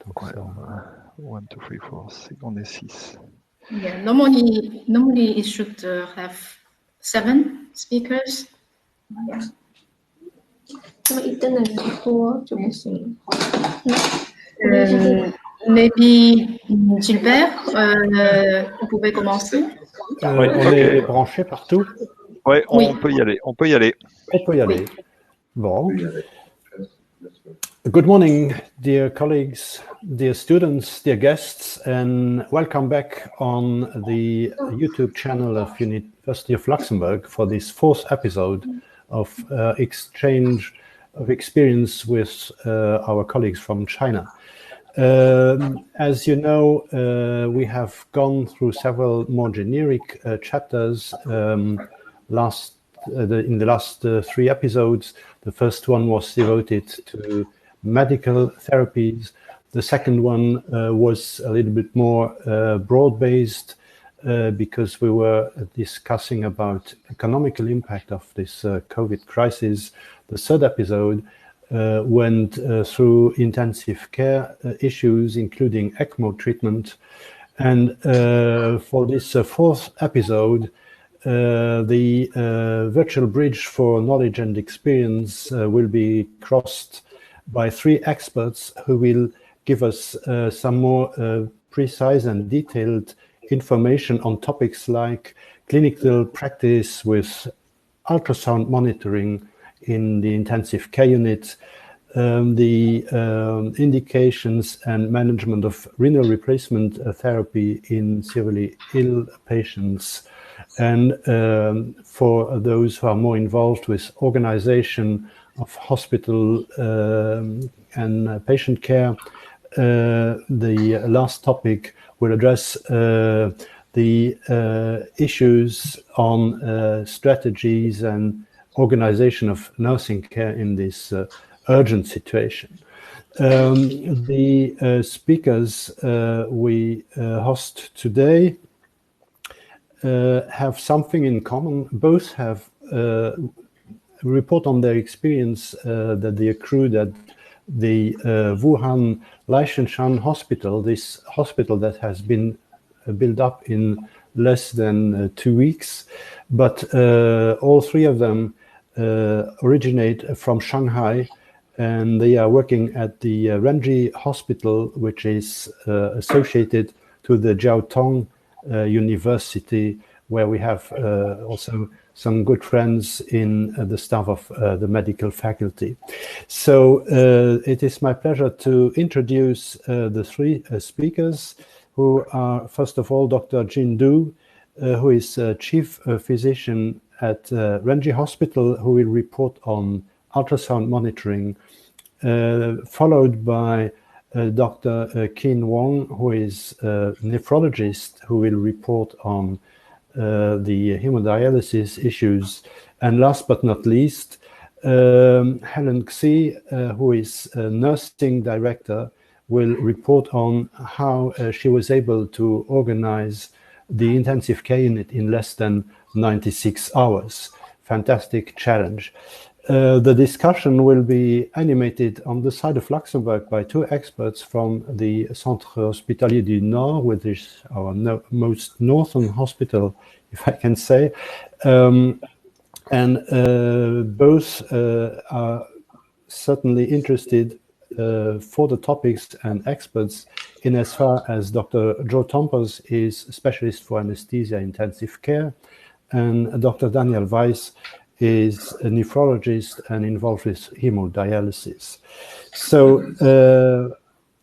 Donc ouais, on a 1, 2, 3, 4, on est 6. Yeah, normally it should have 7 speakers. Yeah. Maybe Gilbert, vous pouvez commencer. Oui, on est branché partout. Ouais, on peut y aller. On peut y aller. On peut y aller. Bon. Good morning, dear colleagues, dear students, dear guests, and welcome back on the YouTube channel of University of Luxembourg for this 4th episode of exchange of experience with our colleagues from China. As you know, we have gone through several more generic chapters in the last 3 episodes. The first one was devoted to medical therapies. The second one was a little bit more broad-based because we were discussing about economical impact of this COVID crisis. The third episode went through intensive care issues, including ECMO treatment. And for this 4th episode, the virtual bridge for knowledge and experience will be crossed by 3 experts who will give us some more precise and detailed information on topics like clinical practice with ultrasound monitoring in the intensive care unit, the indications and management of renal replacement therapy in severely ill patients, and for those who are more involved with organization of hospital and patient care, the last topic will address the issues on strategies and organization of nursing care in this urgent situation. The speakers we host today have something in common. Both have report on their experience that they accrued at the Wuhan Leishenshan hospital, this hospital that has been built up in less than 2 weeks. But all 3 of them originate from Shanghai, and they are working at the Renji hospital, which is associated to the Jiaotong University, where we have also some good friends in the staff of the medical faculty. So it is my pleasure to introduce the 3 speakers, who are, first of all, Dr. Jin Du, who is chief physician at Renji Hospital, who will report on ultrasound monitoring, followed by Dr. Qin Wang, who is a nephrologist, who will report on the hemodialysis issues. And last but not least, Huiqin Xi, who is a nursing director, will report on how she was able to organize the intensive care unit in less than 96 hours. Fantastic challenge. The discussion will be animated on the side of Luxembourg by 2 experts from the Centre Hospitalier du Nord, which is our most northern hospital, if I can say. And both are certainly interested for the topics and experts in as far as Dr. Joe Tompers is specialist for anesthesia intensive care, and Dr. Daniel Weiss is a nephrologist and involved with hemodialysis. So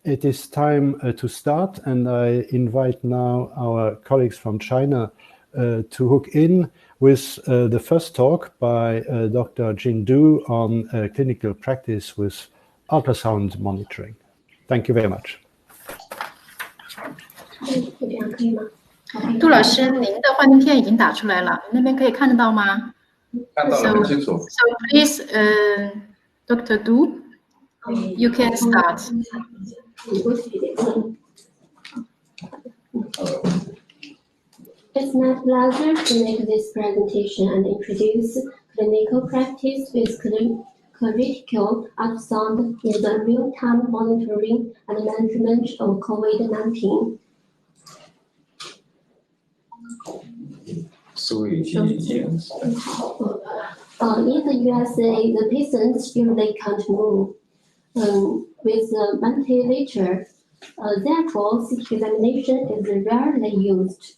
it is time to start, and I invite now our colleagues from China to hook in with the first talk by Dr. Jin Du on clinical practice with ultrasound monitoring. Thank you very much. 杜老师，您的幻灯片已经打出来了，那边可以看得到吗？看到了，很清楚。So please, Dr. Du, you can start. It's my pleasure to make this presentation and introduce clinical practice with critical ultrasound in the real-time monitoring and management of COVID-19. In the USA, the patients usually can't move with a ventilator. Therefore, CT examination is rarely used.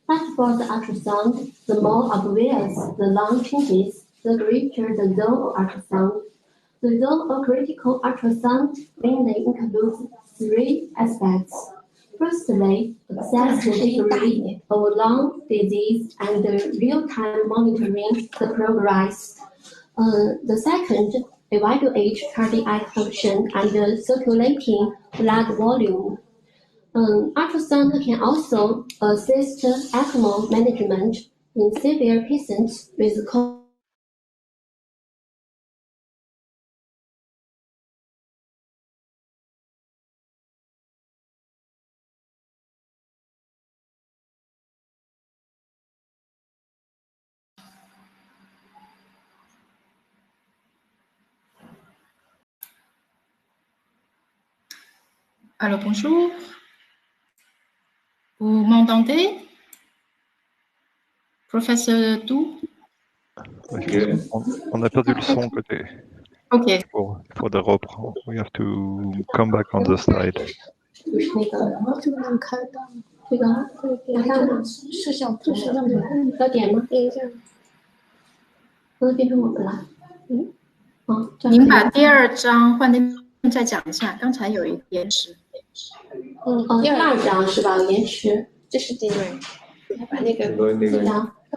But for the ultrasound, the more obvious the lung changes, the greater the zone of ultrasound. The zone of critical ultrasound mainly includes three aspects. Firstly, assess the degree of lung disease and real-time monitoring the progress. The second, evaluate cardiac function and circulating blood volume. Ultrasound can also assist ECMO management in severe patients with COVID. Alors, bonjour. Vous m'entendez? Professeur Du? On a perdu le son côté. OK. Il faut de reprendre. We have to come back on the slide. 这个能看到这个摄像头要点吗？点一下。变成我们了。您把第二章幻灯片再讲一下，刚才有一个延迟。第二章是吧？延迟，这是第一位，把那个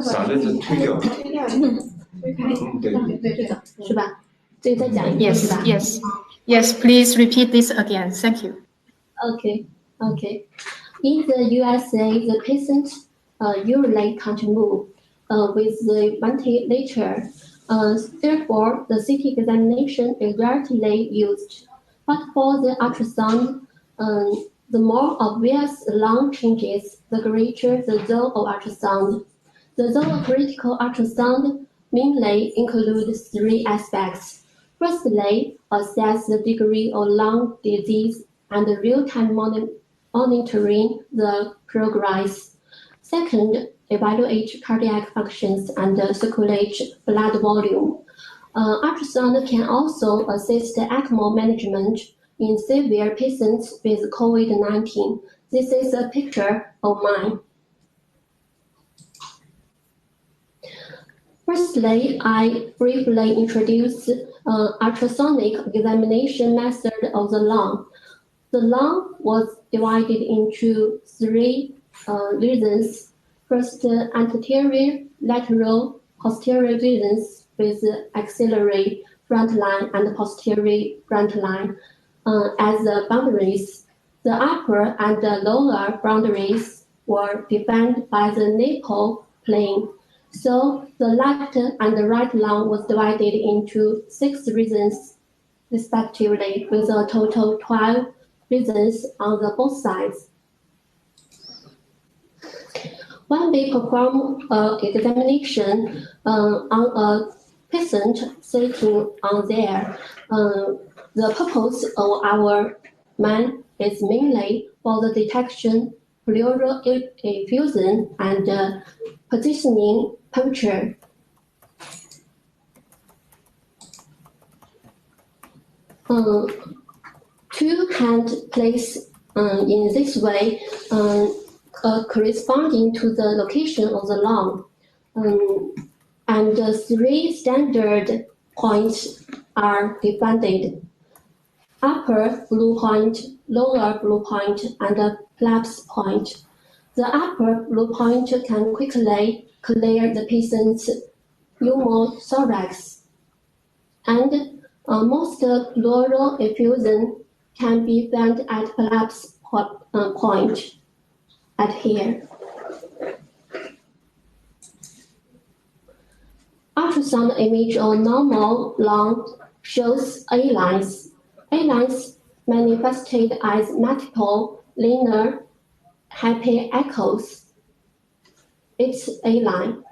傻的就推掉，推开，对，这个是吧？这个再讲一遍是吧 Yes, please repeat this again. Thank you. Okay. In the USA, the patient usually can't move with the ventilator. Therefore, the CT examination is rarely used. But for the ultrasound, the more obvious lung changes, the greater the zone of ultrasound. The zone of critical ultrasound mainly includes three aspects. Firstly, assess the degree of lung disease and real-time monitoring the progress. Second, evaluate cardiac functions and circulate blood volume. Ultrasound can also assist ECMO management in severe patients with COVID-19. This is a picture of mine. Firstly, I briefly introduce ultrasonic examination method of the lung. The lung was divided into three regions. First, anterior, lateral, posterior regions with axillary front line and posterior front line as the boundaries. The upper and the lower boundaries were defined by the nipple plane. So the left and the right lung was divided into 6 regions respectively, with a total 12 regions on the both sides. When we perform examination on a patient sitting on there, the purpose of our man is mainly for the detection, pleural effusion, and positioning puncture. Two hand placed in this way corresponding to the location of the lung, and 3 standard points are defined: upper blue point, lower blue point, and a collapse point. The upper blue point can quickly clear the patient's pneumothorax, and most pleural effusion can be found at collapse point at here. Ultrasound image of normal lung shows A-lines. A-lines manifested as multiple linear happy echoes. It's A-line.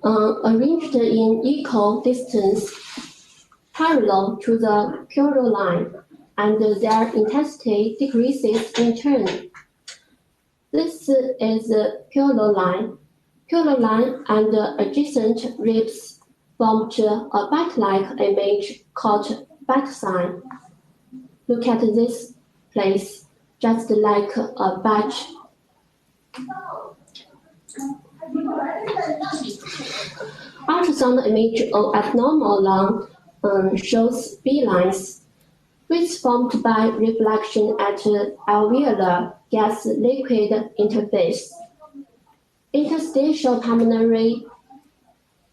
Arranged in equal distance parallel to the pleural line, and their intensity decreases in turn. This is the pleural line. Pleural line and adjacent ribs formed a bat-like image called bat sign. Look at this place, just like a bat. Ultrasound image of abnormal lung shows B-lines, which formed by reflection at alveolar gas-liquid interface. Interstitial pulmonary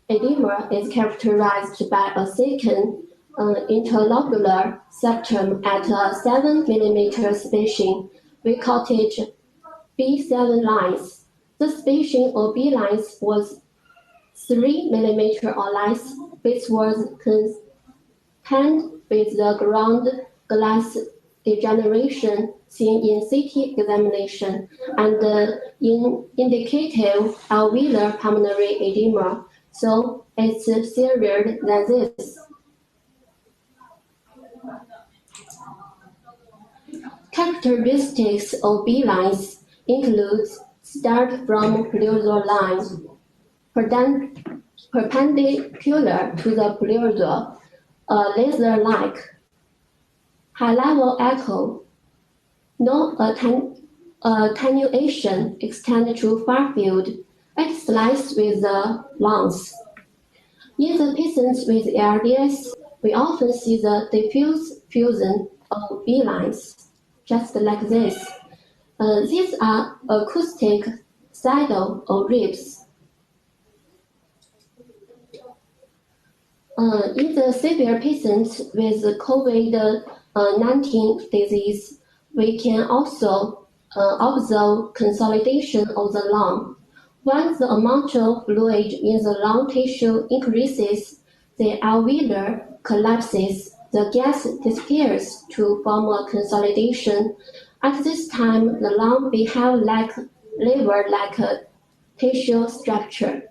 edema is characterized by a thickened interlobular septum at a 7 mm spacing. We call it B7 lines. The spacing of B lines was 3 mm or less, which was contained with the ground glass degeneration seen in CT examination and in indicative alveolar pulmonary edema. So it's severe than this. Characteristics of B lines include start from pleural line, perpendicular to the pleural, laser-like, high-level echo, no attenuation extend to far field. It slides with the lungs. In the patients with ERDS, we often see the diffuse fusion of B lines, just like this. These are acoustic saddle of ribs. In the severe patients with COVID-19 disease, we can also observe consolidation of the lung. When the amount of fluid in the lung tissue increases, the alveolar collapses, the gas disappears to form a consolidation. At this time, the lung behaves like liver-like tissue structure.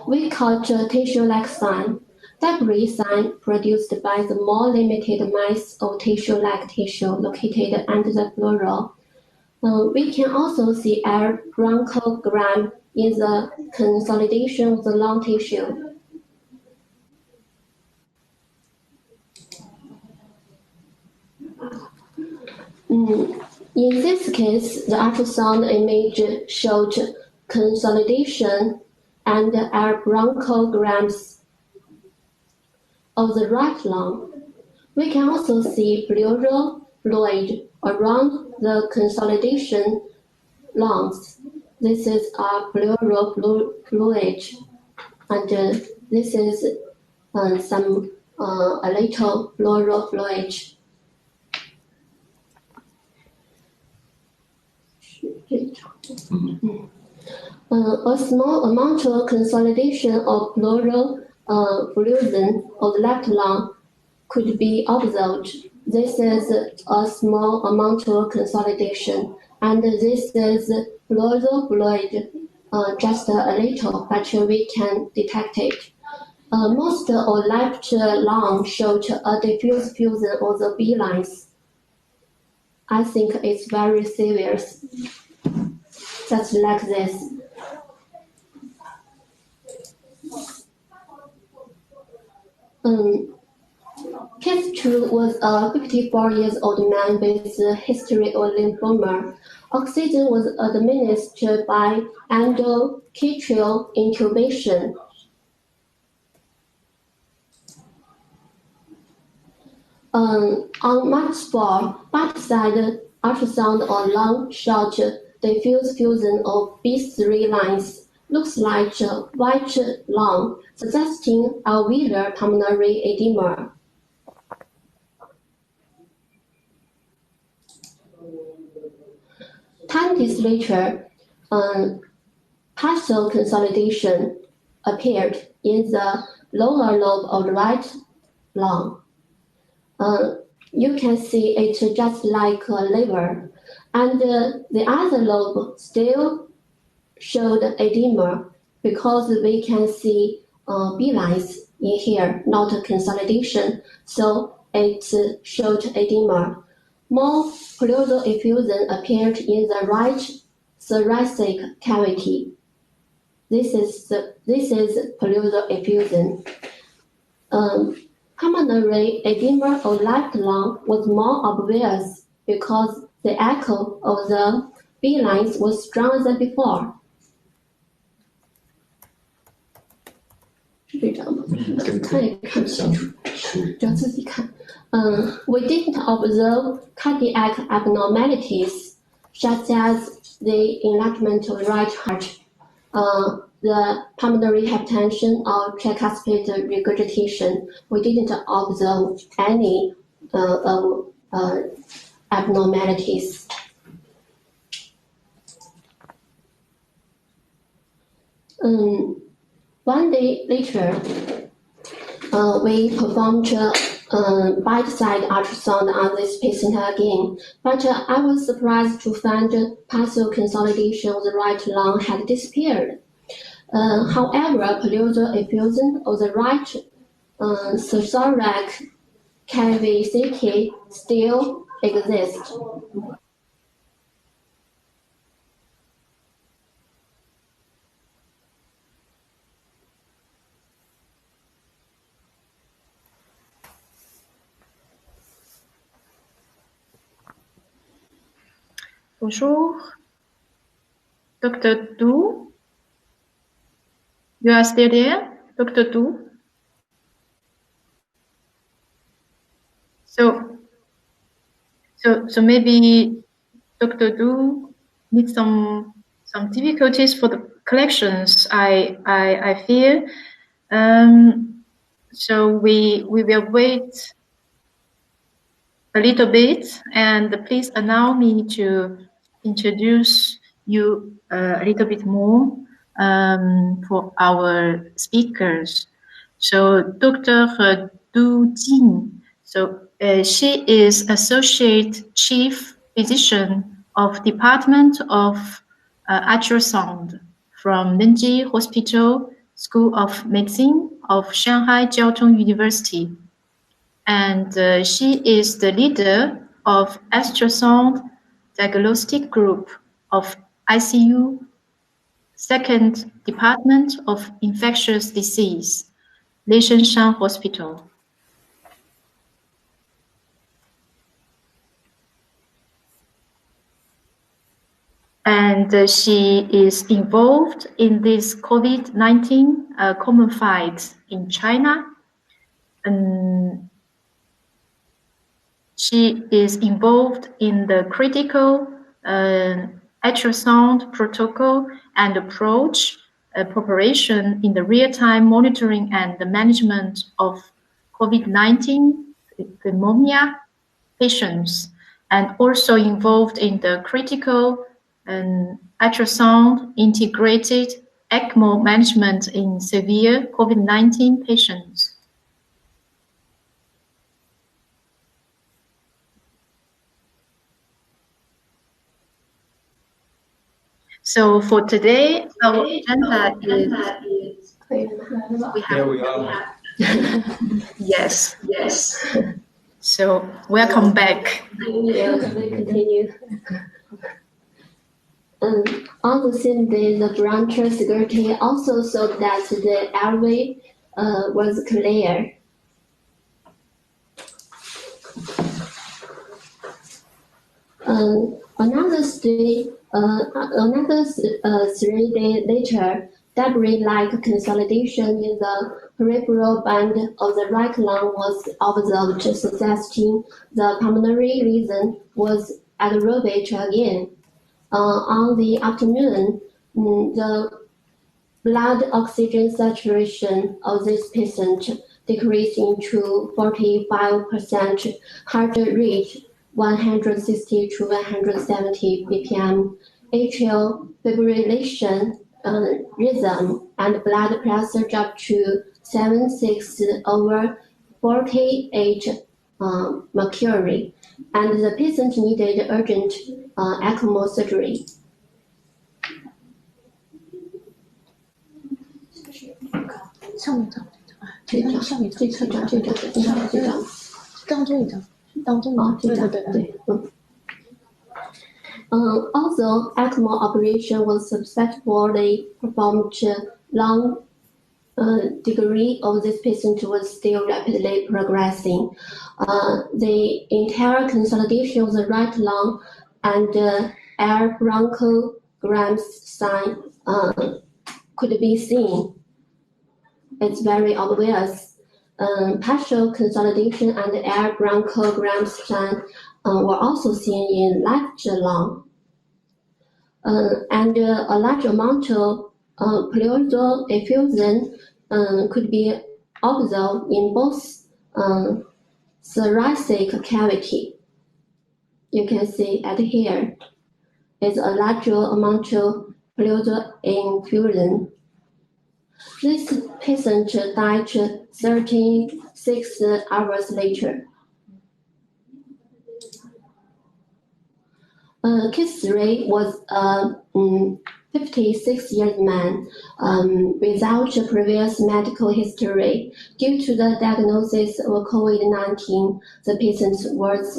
We call it tissue-like sign. Debris sign produced by the more limited mass of tissue-like tissue located under the pleural. We can also see air bronchogram in the consolidation of the lung tissue. In this case, the ultrasound image showed consolidation and air bronchograms of the right lung. We can also see pleural fluid around the consolidation lungs. This is a pleural fluid, and this is a little pleural fluid. A small amount of consolidation of pleural fluid of the left lung could be observed. This is a small amount of consolidation, and this is pleural fluid, just a little, but we can detect it. Most of left lung showed a diffuse fusion of the B lines. I think it's very serious, just like this. Case 2 was a 54-year-old man with a history of lymphoma. Oxygen was administered by endotracheal intubation. On March 4, bedside ultrasound on lung showed diffuse fusion of B3 lines. Looks like white lung, suggesting alveolar pulmonary edema. Time days later, partial consolidation appeared in the lower lobe of the right lung. You can see it just like a liver, and the other lobe still showed edema because we can see B lines in here, not a consolidation, so it showed edema. More pleural effusion appeared in the right thoracic cavity. This is pleural effusion. Pulmonary edema of left lung was more obvious because the echo of the B lines was stronger than before. We didn't observe cardiac abnormalities such as the enlargement of the right heart, the pulmonary hypertension or tricuspid regurgitation. We didn't observe any abnormalities. One day later, we performed bedside ultrasound on this patient again, but I was surprised to find partial consolidation of the right lung had disappeared. However, pleural effusion of the right thoracic cavity still exists. Bonjour, Dr. Du. You are still there, Dr. Du? So maybe Dr. Du needs some difficulties for the collections. I fear. So we will wait a little bit, and please allow me to introduce you a little bit more for our speakers. So Dr. Du Jing, so she is Associate Chief Physician of Department of Ultrasound from Nenji Hospital School of Medicine of Shanghai Jiao Tong University. And she is the leader of Ultrasound Diagnostic Group of ICU Second Department of Infectious Disease, Leishenshan Hospital. And she is involved in this COVID-19 common fight in China. And she is involved in the critical ultrasound protocol and approach preparation in the real-time monitoring and the management of COVID-19 pneumonia patients, and also involved in the critical ultrasound integrated ECMO management in severe COVID-19 patients. So for today, our agenda is Here we are. Yes. So welcome back. Continue. On the same day, the Bronchoscopy also showed that the airway was clear. Another 3 days later, debris-like consolidation in the peripheral band of the right lung was observed, suggesting the pulmonary lesion was aerobic again. On the afternoon, the blood oxygen saturation of this patient decreased into 45%, heart rate 160 to 170 BPM, atrial fibrillation rhythm, and blood pressure dropped to 76/48 mercury, and the patient needed urgent ECMO surgery. 这张，although ECMO operation was successfully performed, long degree of this patient was still rapidly progressing. The entire consolidation of the right lung and air bronchograms sign could be seen. It's very obvious. Partial consolidation and air bronchogram sign were also seen in left lung. And a large amount of pleural effusion could be observed in both thoracic cavity. You can see at here is a larger amount of pleural effusion. This patient died 36 hours later. Case 3 was a 56-year-old man without previous medical history. Due to the diagnosis of COVID-19, the patient was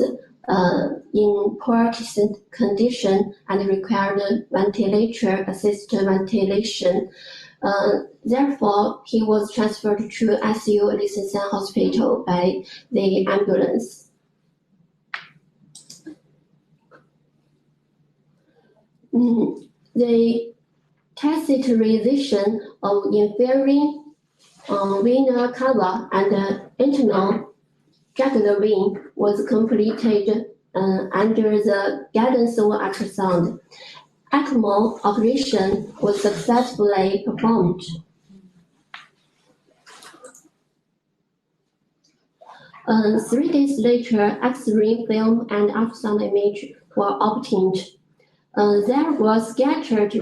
in poor condition and required ventilator-assisted ventilation. Therefore, he was transferred to ICU Leishenshan Hospital by the ambulance. The catheterization of inferior renal cava and internal jugular vein was completed under the guidance of ultrasound. ECMO operation was successfully performed. 3 days later, X-ray film and ultrasound image were obtained. There was scattered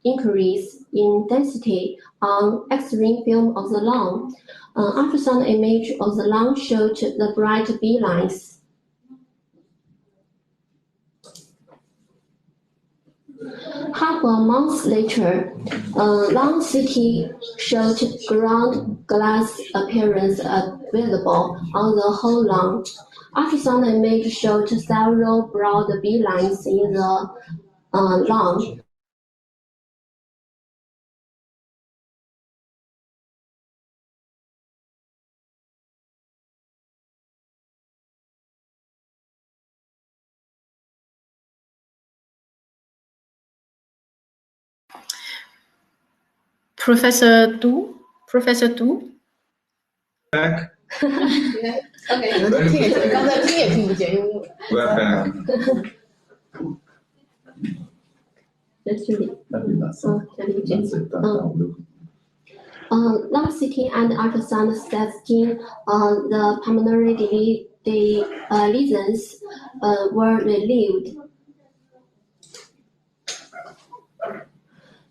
increase in density on X-ray film of the lung. Ultrasound image of the lung showed the bright B lines. Half a month later, lung CT showed ground glass appearance visible on the whole lung. Ultrasound image showed several broad B lines in the lung. Professor Du? Professor Du? Back. OK，你们听也听，刚才听也听不见，因为 We're back. 在这里，这里，lung CT and ultrasound testing the pulmonary lesions were relieved.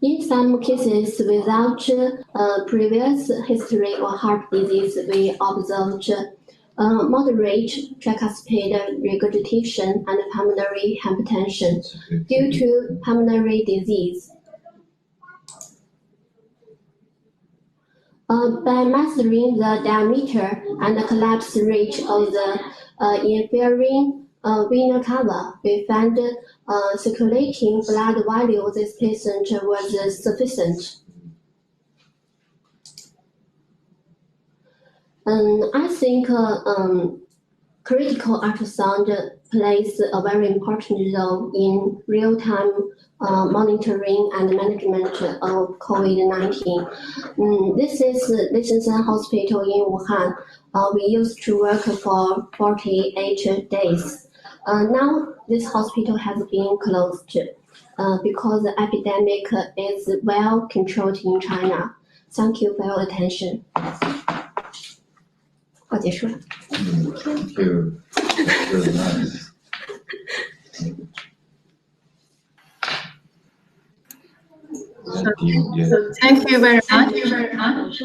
In some cases without previous history of heart disease, we observed moderate tricuspid regurgitation and pulmonary hypertension due to pulmonary disease. By measuring the diameter and the collapse rate of the inferior renal cava, we found circulating blood volume of this patient was sufficient. I think critical ultrasound plays a very important role in real-time monitoring and management of COVID-19. This is Leishenshan Hospital in Wuhan. We used to work for 48 days. Now this hospital has been closed because the epidemic is well controlled in China. Thank you for your attention. 我结束了。Thank you. Very nice. Thank you very much.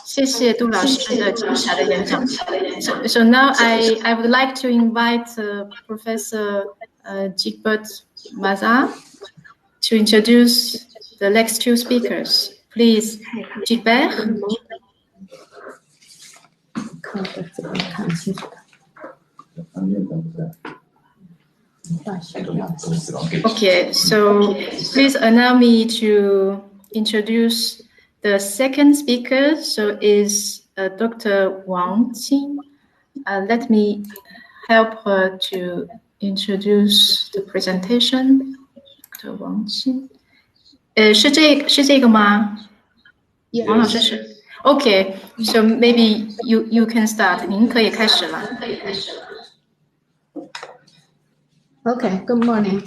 谢谢杜老师的精彩的演讲。So now I would like to invite Professor Gilbert Mazar to introduce the next two speakers. Please, Gilbert. 这个看得清楚的。 Okay, so please allow me to introduce the second speaker. So is Dr. Wang Qin. Let me help her to introduce the presentation. Dr. Wang Qin. 是这个吗？ Yes. 王老师是 Okay, so maybe you can start. 您可以开始了。 Okay, good morning.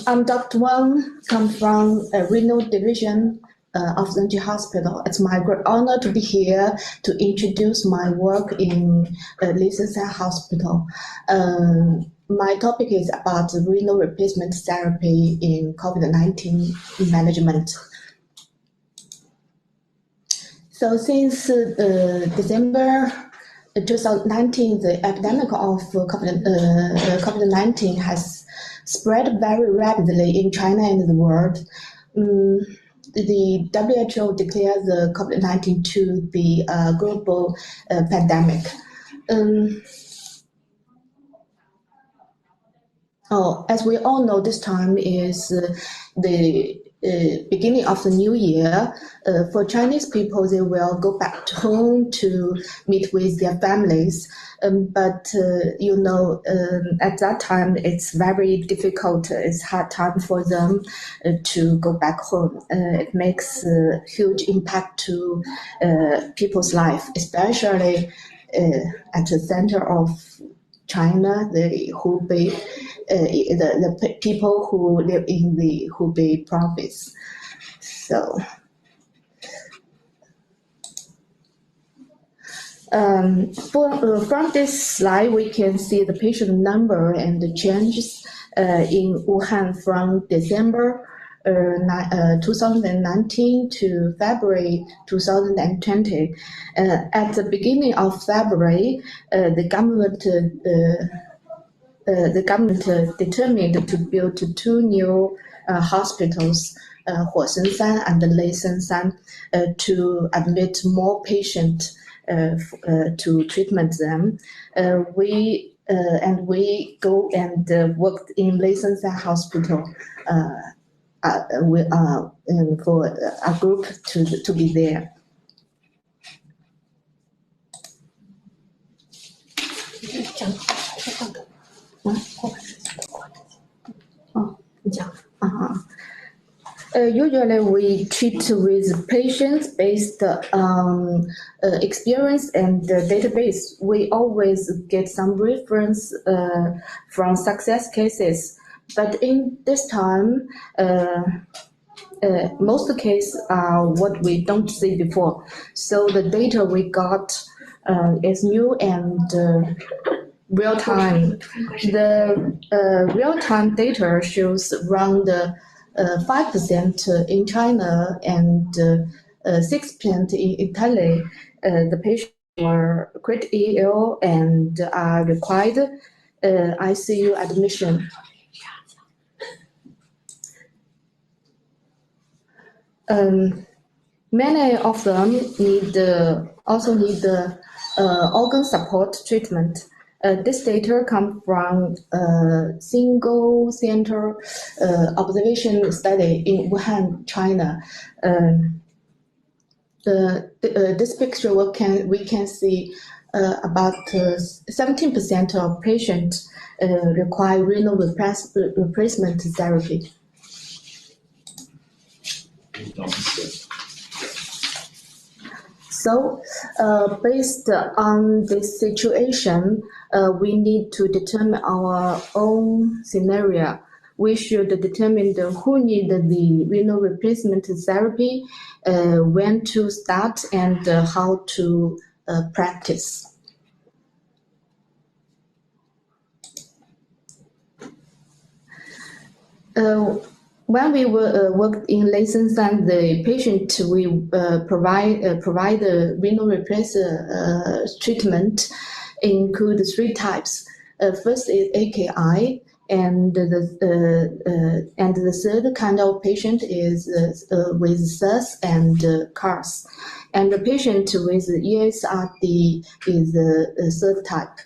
I'm Dr. Wang, come from renal division of the Hospital. It's my great honor to be here to introduce my work in Leishenshan Hospital. My topic is about renal replacement therapy in COVID-19 management. So since December 2019, the epidemic of COVID-19 has spread very rapidly in China and the world. The WHO declared the COVID-19 to be a global pandemic. As we all know, this time is the beginning of the new year. For Chinese people, they will go back to home to meet with their families. But at that time, it's very difficult. It's hard time for them to go back home. It makes a huge impact to people's life, especially at the center of China, the Hubei, the people who live in the Hubei province. So, from this slide, we can see the patient number and the changes in Wuhan from December 2019 to February 2020. At the beginning of February, the government determined to build two new hospitals, Huiqin and Leishenshan, to admit more patients to treatment them. We go and worked in Leishenshan Hospital for a group to be there. Usually we treat with patients based on experience and database. We always get some reference from success cases. But in this time, most cases are what we don't see before. So the data we got is new and real time. The real time data shows around 5% in China and 6% in Italy. The patients are critically ill and are required ICU admission. Many of them also need organ support treatment. This data comes from a single center observation study in Wuhan, China. This picture we can see about 17% of patients require renal replacement therapy. So, based on this situation, we need to determine our own scenario. We should determine who need the renal replacement therapy, when to start, and how to practice. When we worked in Leishenshan, the patient we provide the renal replacement treatment include three types. First is AKI, and the third kind of patient is with SUS and CARS. and the patient with ESRD is the third type.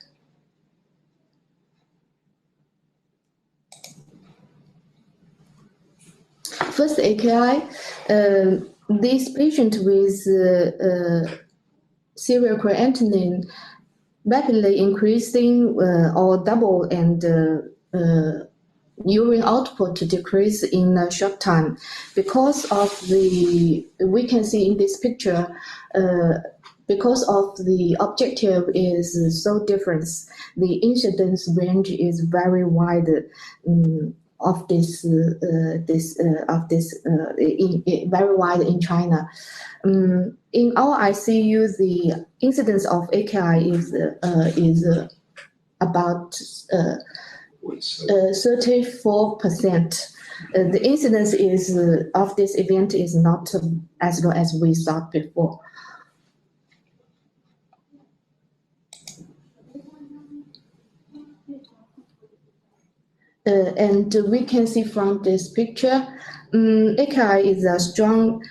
First AKI, this patient with serial creatinine rapidly increasing or double and urine output to decrease in a short time. Because of the, we can see in this picture, because of the objective is so different, the incidence range is very wide of this very wide in China. In our ICU, the incidence of AKI is about 34%. The incidence is of this event is not as low as we thought before. And we can see from this picture, AKI is a strong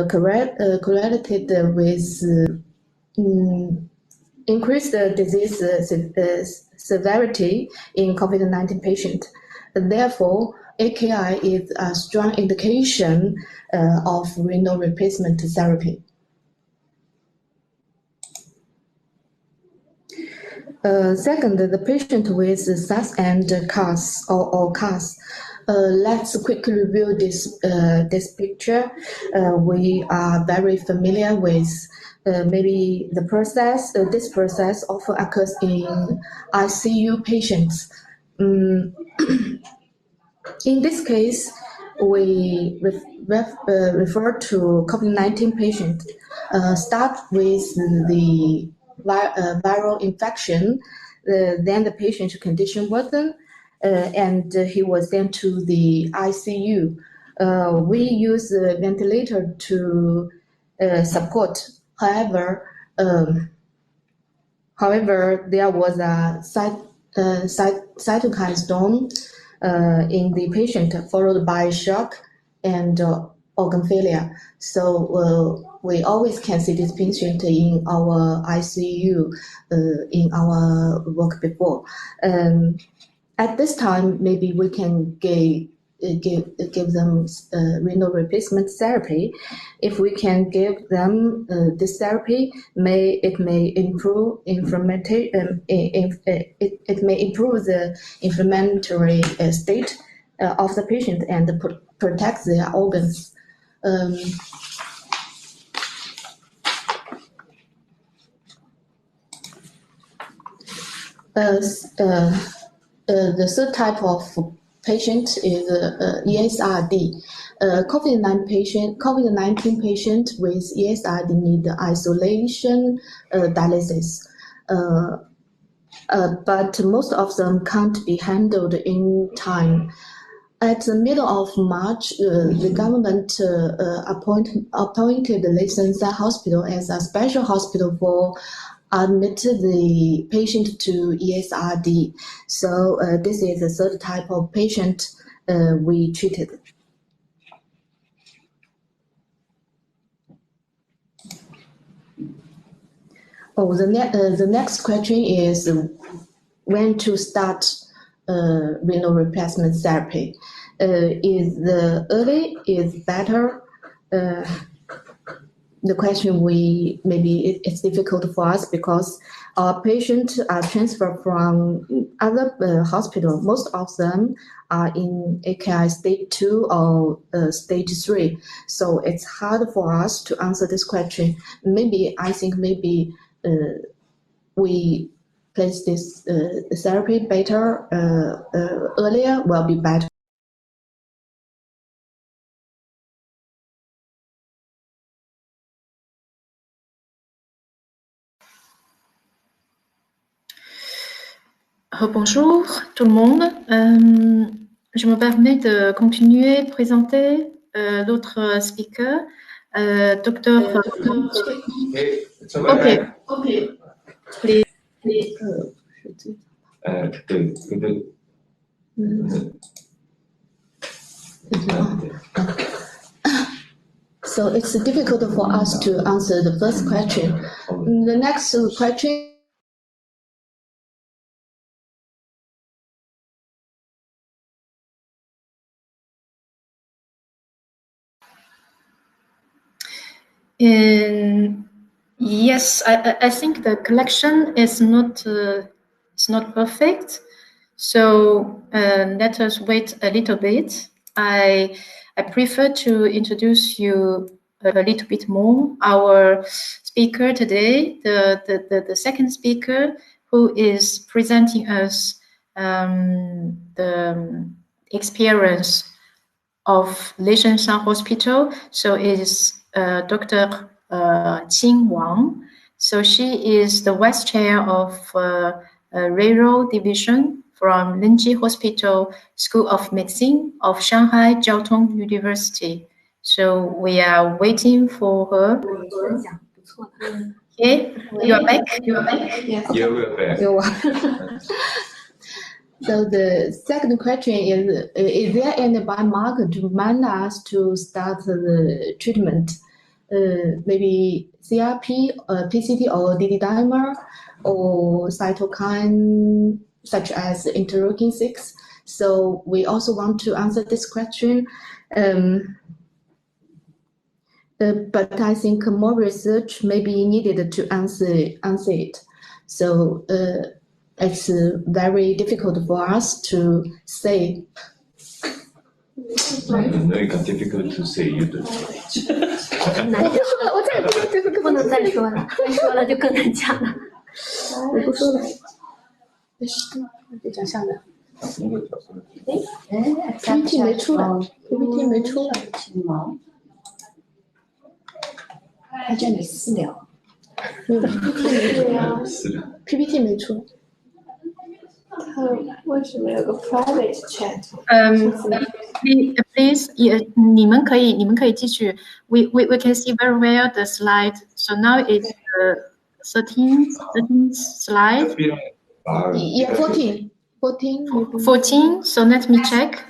correlated with increased disease severity in COVID-19 patient. Therefore, AKI is a strong indication of renal replacement therapy. Second, the patient with SAS and CAS or CAS. Let's quickly review this picture. We are very familiar with maybe the process. This process often occurs in ICU patients. In this case, we refer to COVID-19 patient. Start with the viral infection, then the patient's condition worsened, and he was sent to the ICU. We use the ventilator to support. However, there was a cytokine storm in the patient, followed by shock and organ failure. So we always can see this patient in our ICU in our work before. At this time, maybe we can give them renal replacement therapy. If we can give them this therapy, it may improve it may improve the inflammatory state of the patient and protect their organs. The third type of patient is ESRD. COVID-19 patient with ESRD need isolation, dialysis. But most of them can't be handled in time. At the middle of March, the government appointed the Leishenshan Hospital as a special hospital for admit the patient to ESRD. So this is the third type of patient we treated. The next question is when to start renal replacement therapy. Is the early is better? The question maybe it's difficult for us because our patients are transferred from other hospitals. Most of them are in AKI stage 2 or stage 3. So it's hard for us to answer this question. I think maybe we place this therapy better earlier will be better. Bonjour tout le monde. Je me permets de continuer, présenter l'autre speaker, Dr. Okay. Please. So So it's difficult for us to answer the first question. The next question. Yes, I think the collection is not perfect. So let us wait a little bit. I prefer to introduce you a little bit more. Our speaker today, the second speaker, who is presenting us the experience of Leishenshan Hospital. So is Dr. Qin Wang. So she is the vice chair of renal division from Linji Hospital School of Medicine of Shanghai Jiao Tong University. So we are waiting for her. Okay, you are back. Yeah, we're back. So the second question is there any biomarker to remind us to start the treatment? Maybe CRP, PCT or DD dimer, or cytokine such as interleukin 6. So we also want to answer this question. But I think more research may be needed to answer it. So it's very difficult for us to say. Very difficult to say. You do. 我再也不说这个，不能再说了，再说了就更难讲了。我不说了。就讲下面。PPT 没出来 ，PPT 没出来。他叫你私聊。PPT 没出来。他为什么有个 private chat？ Please, 你们可以继续。We can see very well the slide. So now it's the 13th slide. Yeah, 14. 14. So let me check.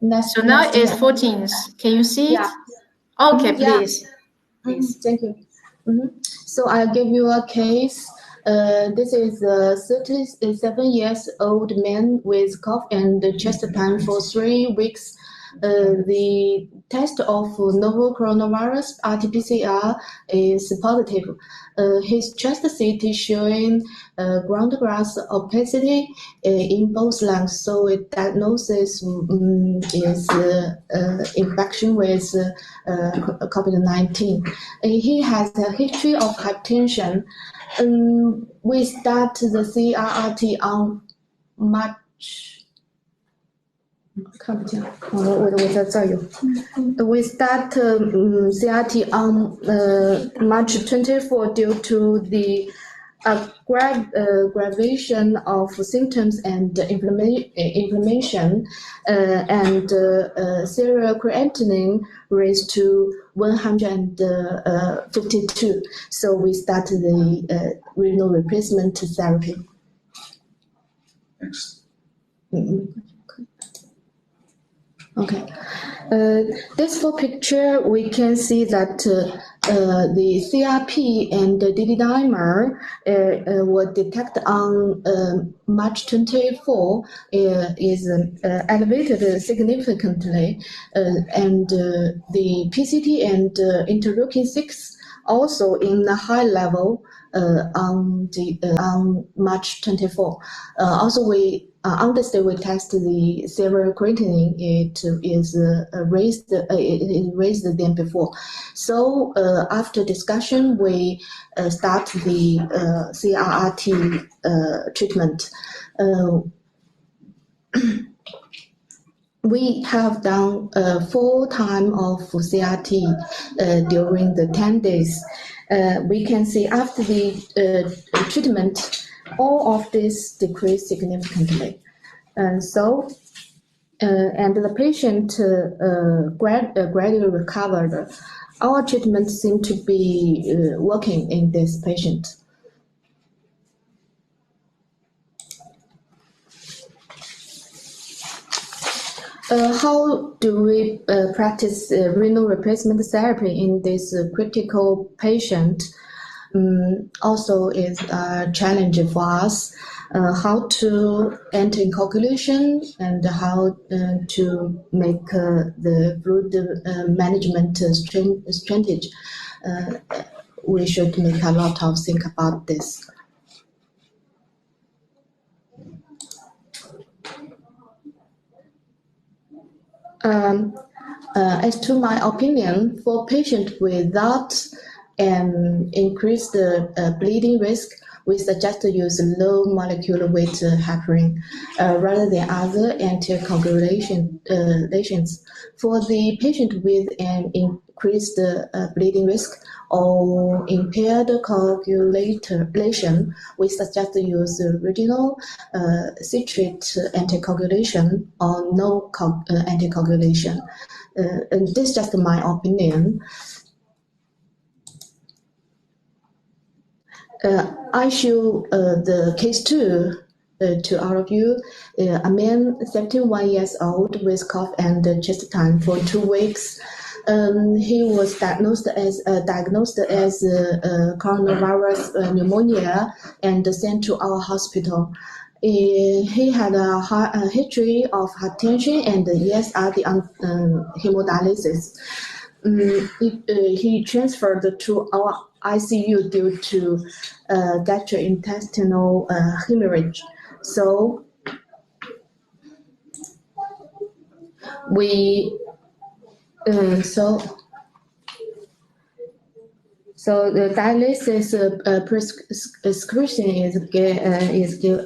So now it's 14th. Can you see it? Okay, please. Thank you. So I'll give you a case. This is a 37-year-old man with cough and chest pain for 3 weeks. The test of novel coronavirus RT-PCR is positive. His chest CT showing ground glass opacity in both lungs. So it diagnosis is infection with COVID-19. He has a history of hypertension. We start the CRRT on March. 看不见，我在这有。We start CRT on March 24 due to the aggravation of symptoms and inflammation, and serial creatinine raised to 152. So we start the renal replacement therapy. Next. Okay. This full picture, we can see that the CRP and the DD dimer were detected on March 24 is elevated significantly, and the PCT and interleukin 6 also in a high level on March 24. Also, we understand we test the serial creatinine. It is raised. It raised than before. So after discussion, we start the CRRT treatment. We have done 4 times of CRT during the 10 days. We can see after the treatment, all of this decreased significantly. And so, and the patient gradually recovered. Our treatment seemed to be working in this patient. How do we practice renal replacement therapy in this critical patient? Also is a challenge for us. How to anticoagulation and how to make the fluid management strategy. We should make a lot of think about this. As to my opinion, for patients without increased bleeding risk, we suggest to use low molecular weight heparin rather than other anticoagulations. For the patient with an increased bleeding risk or impaired coagulation, we suggest to use renal citrate anticoagulation or no anticoagulation. And this is just my opinion. I show the case 2 to all of you. A man, 71 years old, with cough and chest pain for 2 weeks. He was diagnosed as coronavirus pneumonia and sent to our hospital. He had a history of hypertension and ESRD hemodialysis. He transferred to our ICU due to gastrointestinal hemorrhage. So we so the dialysis prescription is given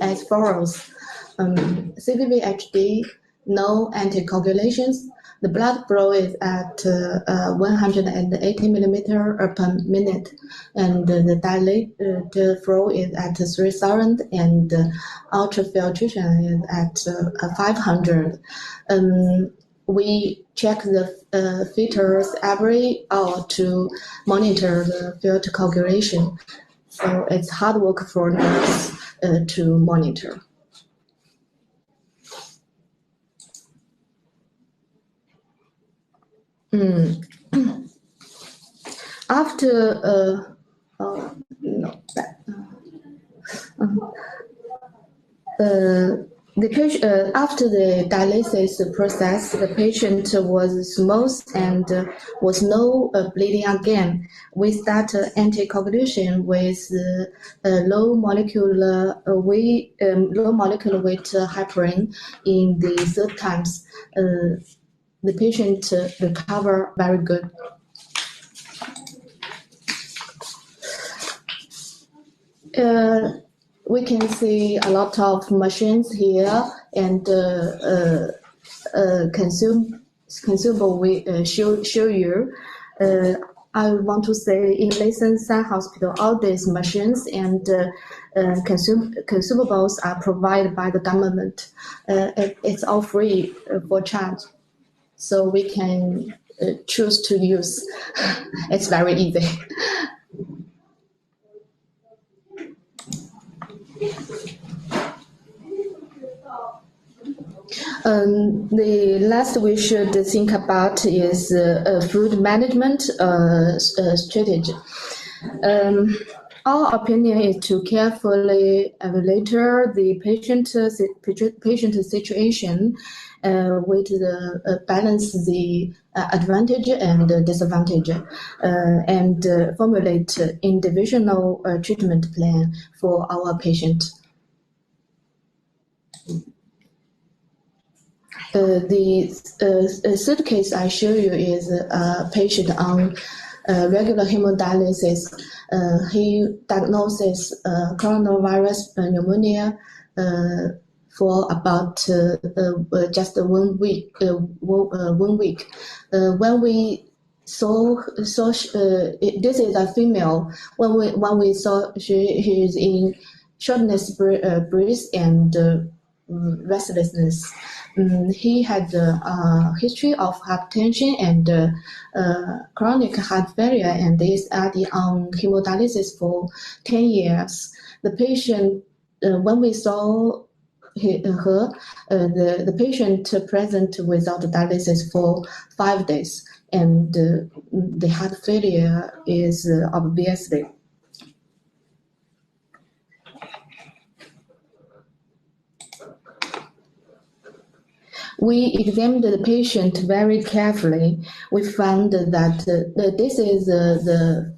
as follows: CVVHD, no anticoagulations. The blood flow is at 180 millimeter per minute, and the dilated flow is at 3,000, and ultrafiltration is at 500. We check the filters every hour to monitor the filter coagulation. So it's hard work for nurse to monitor. After the patient, after the dialysis process, the patient was smooth and was no bleeding again. We start anticoagulation with low molecular weight heparin in the 3rd times. The patient recover very good. We can see a lot of machines here, and consumable we show you. I want to say in Leishenshan Hospital, all these machines and consumables are provided by the government. It's all free for charge, so we can choose to use. It's very easy. The last we should think about is fluid management strategy. Our opinion is to carefully evaluate the patient situation with the balance the advantage and disadvantage, and formulate individual treatment plan for our patient. The 3rd case I show you is a patient on regular hemodialysis. He diagnoses coronavirus pneumonia for about just 1 week. 1 week. When we saw this is a female. When we saw she is in shortness breath and restlessness. He had a history of hypertension and chronic heart failure, and is on hemodialysis for 10 years. The patient, when we saw the patient present without dialysis for 5 days, and the heart failure is obviously. We examined the patient very carefully. We found that this is the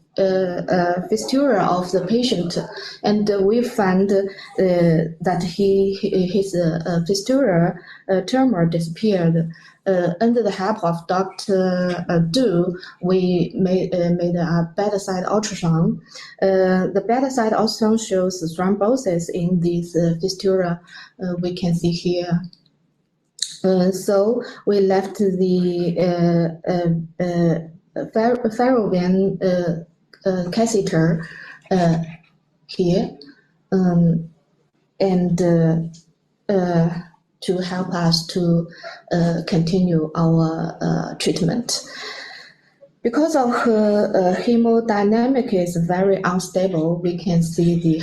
fistula of the patient, and we found that his fistula tumor disappeared. Under the help of Dr. Du, we made a bedside ultrasound. The bedside ultrasound shows thrombosis in this fistula. We can see here. So we left the Ferrovian catheter here, and to help us to continue our treatment. Because of hemodynamic is very unstable, we can see the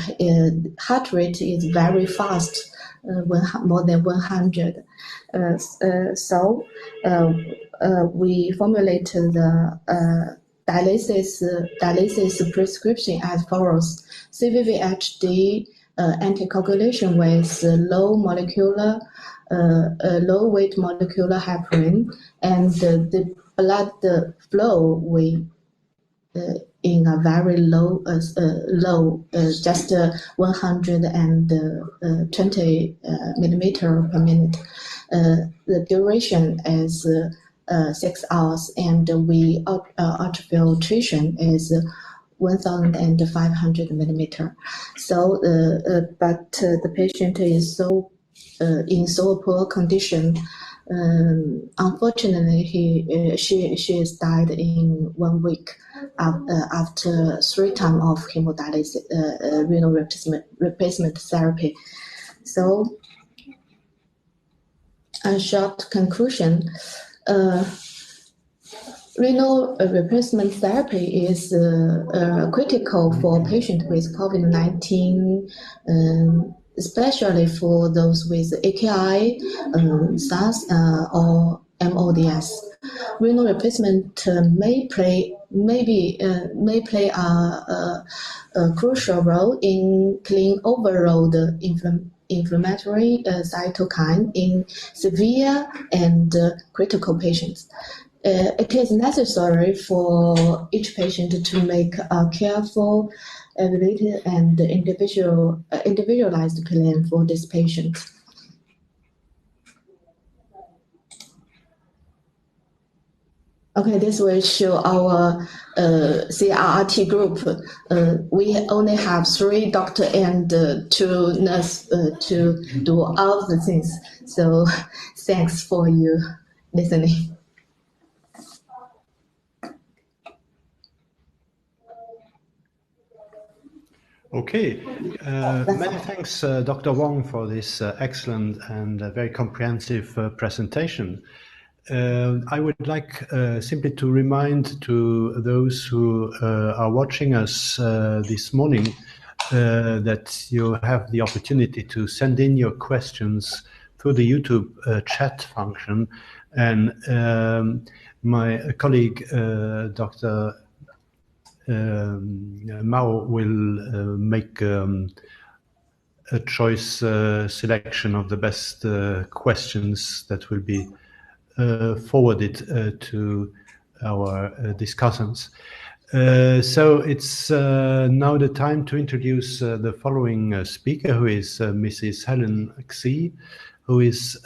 heart rate is very fast, more than 100. So we formulated the dialysis prescription as follows: CVVHD anticoagulation with low weight molecular heparin, and the blood flow we in a very low, just 120 millimeter per minute. The duration is 6 hours, and we ultrafiltration is 1,500 millimeter. So, but the patient is in so poor condition. Unfortunately, she has died in 1 week after 3 times of hemodialysis, renal replacement therapy. So, a short conclusion. Renal replacement therapy is critical for patients with COVID-19, especially for those with AKI, SARS, or MODS. Renal replacement may play a crucial role in killing overload inflammatory cytokine in severe and critical patients. It is necessary for each patient to make a careful, evaluated, and individualized plan for this patient. Okay, this will show our CRRT group. We only have 3 doctors and 2 nurses to do all the things. So thanks for you listening. Okay, many thanks, Dr. Wang, for this excellent and very comprehensive presentation. I would like simply to remind to those who are watching us this morning that you have the opportunity to send in your questions through the YouTube chat function, and my colleague, Dr. Mao, will make a choice selection of the best questions that will be forwarded to our discussants. So it's now the time to introduce the following speaker, who is Mrs. Huiqin Xi, who is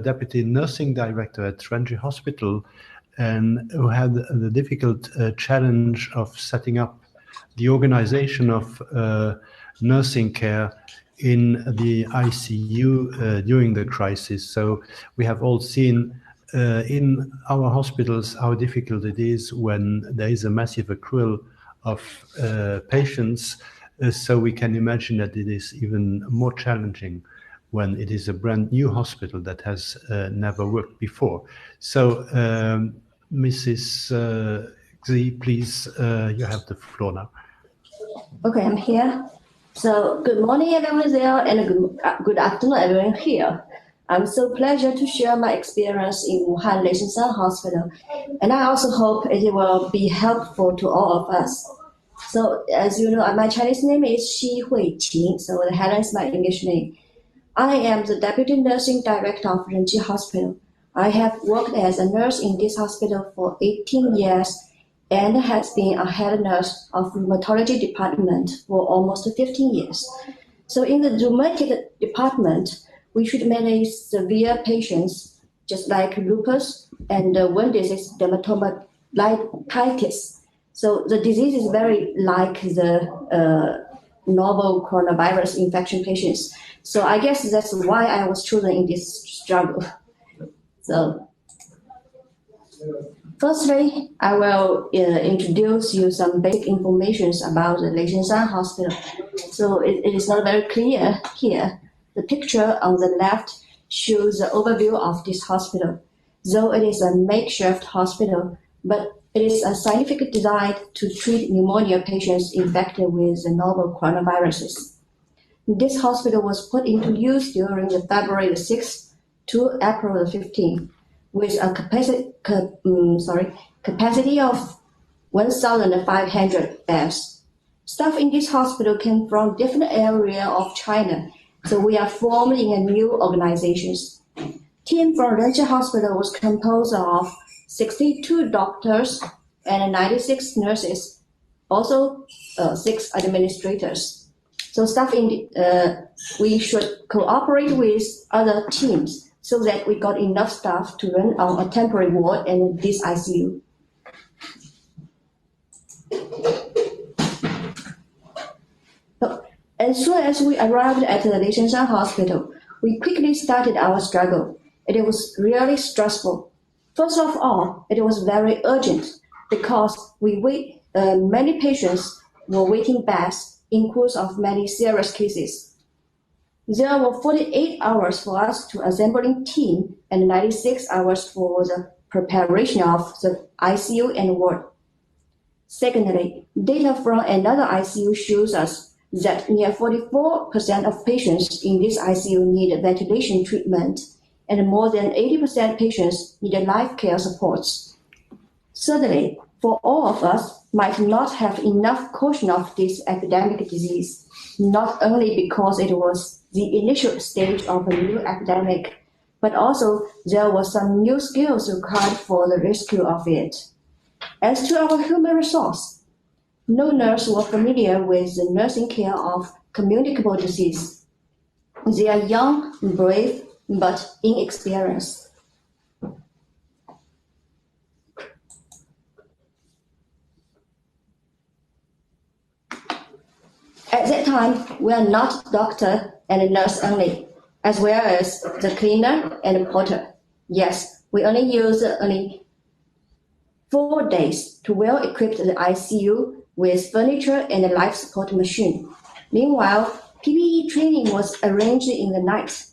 Deputy Nursing Director at Renji Hospital, and who had the difficult challenge of setting up the organization of nursing care in the ICU during the crisis. So we have all seen in our hospitals how difficult it is when there is a massive accrual of patients. So we can imagine that it is even more challenging when it is a brand new hospital that has never worked before. So Mrs. Xi, please, you have the floor now. Okay, I'm here. So good morning, everyone there, and good afternoon, everyone here. I'm so pleased to share my experience in Wuhan Leishenshan Hospital, and I also hope it will be helpful to all of us. So as you know, my Chinese name is Huiqin Xi, so Helen is my English name. I am the Deputy Nursing Director of Renji Hospital. I have worked as a nurse in this hospital for 18 years and has been a head nurse of rheumatology department for almost 15 years. So in the rheumatic department, we treat many severe patients, just like lupus and one disease, dermatomyositis. So the disease is very like the novel coronavirus infection patients. So I guess that's why I was chosen in this struggle. So firstly, I will introduce you some basic information about the Leishenshan Hospital. So it is not very clear here. The picture on the left shows the overview of this hospital. Though it is a makeshift hospital, but it is a scientific design to treat pneumonia patients infected with the novel coronaviruses. This hospital was put into use during the February 6th to April 15th, with a capacity of 1,500 beds. Staff in this hospital came from different areas of China, so we are formed in a new organizations. Team from Renji Hospital was composed of 62 doctors and 96 nurses, also 6 administrators. So staff we should cooperate with other teams so that we got enough staff to run on a temporary ward and this ICU. So, as soon as we arrived at the Leishenshan Hospital, we quickly started our struggle. It was really stressful. First of all, it was very urgent because many patients were waiting beds in course of many serious cases. There were 48 hours for us to assembling team and 96 hours for the preparation of the ICU and ward. Secondly, data from another ICU shows us that near 44% of patients in this ICU need ventilation treatment, and more than 80% patients need life care supports. Thirdly, for all of us might not have enough caution of this epidemic disease, not only because it was the initial stage of a new epidemic, but also there were some new skills required for the rescue of it. As to our human resource, no nurse were familiar with the nursing care of communicable disease. They are young, brave, but inexperienced. At that time, we are not doctor and nurse only, as well as the cleaner and porter. Yes, we only use 4 days to well equip the ICU with furniture and a life support machine. Meanwhile, PPE training was arranged in the night.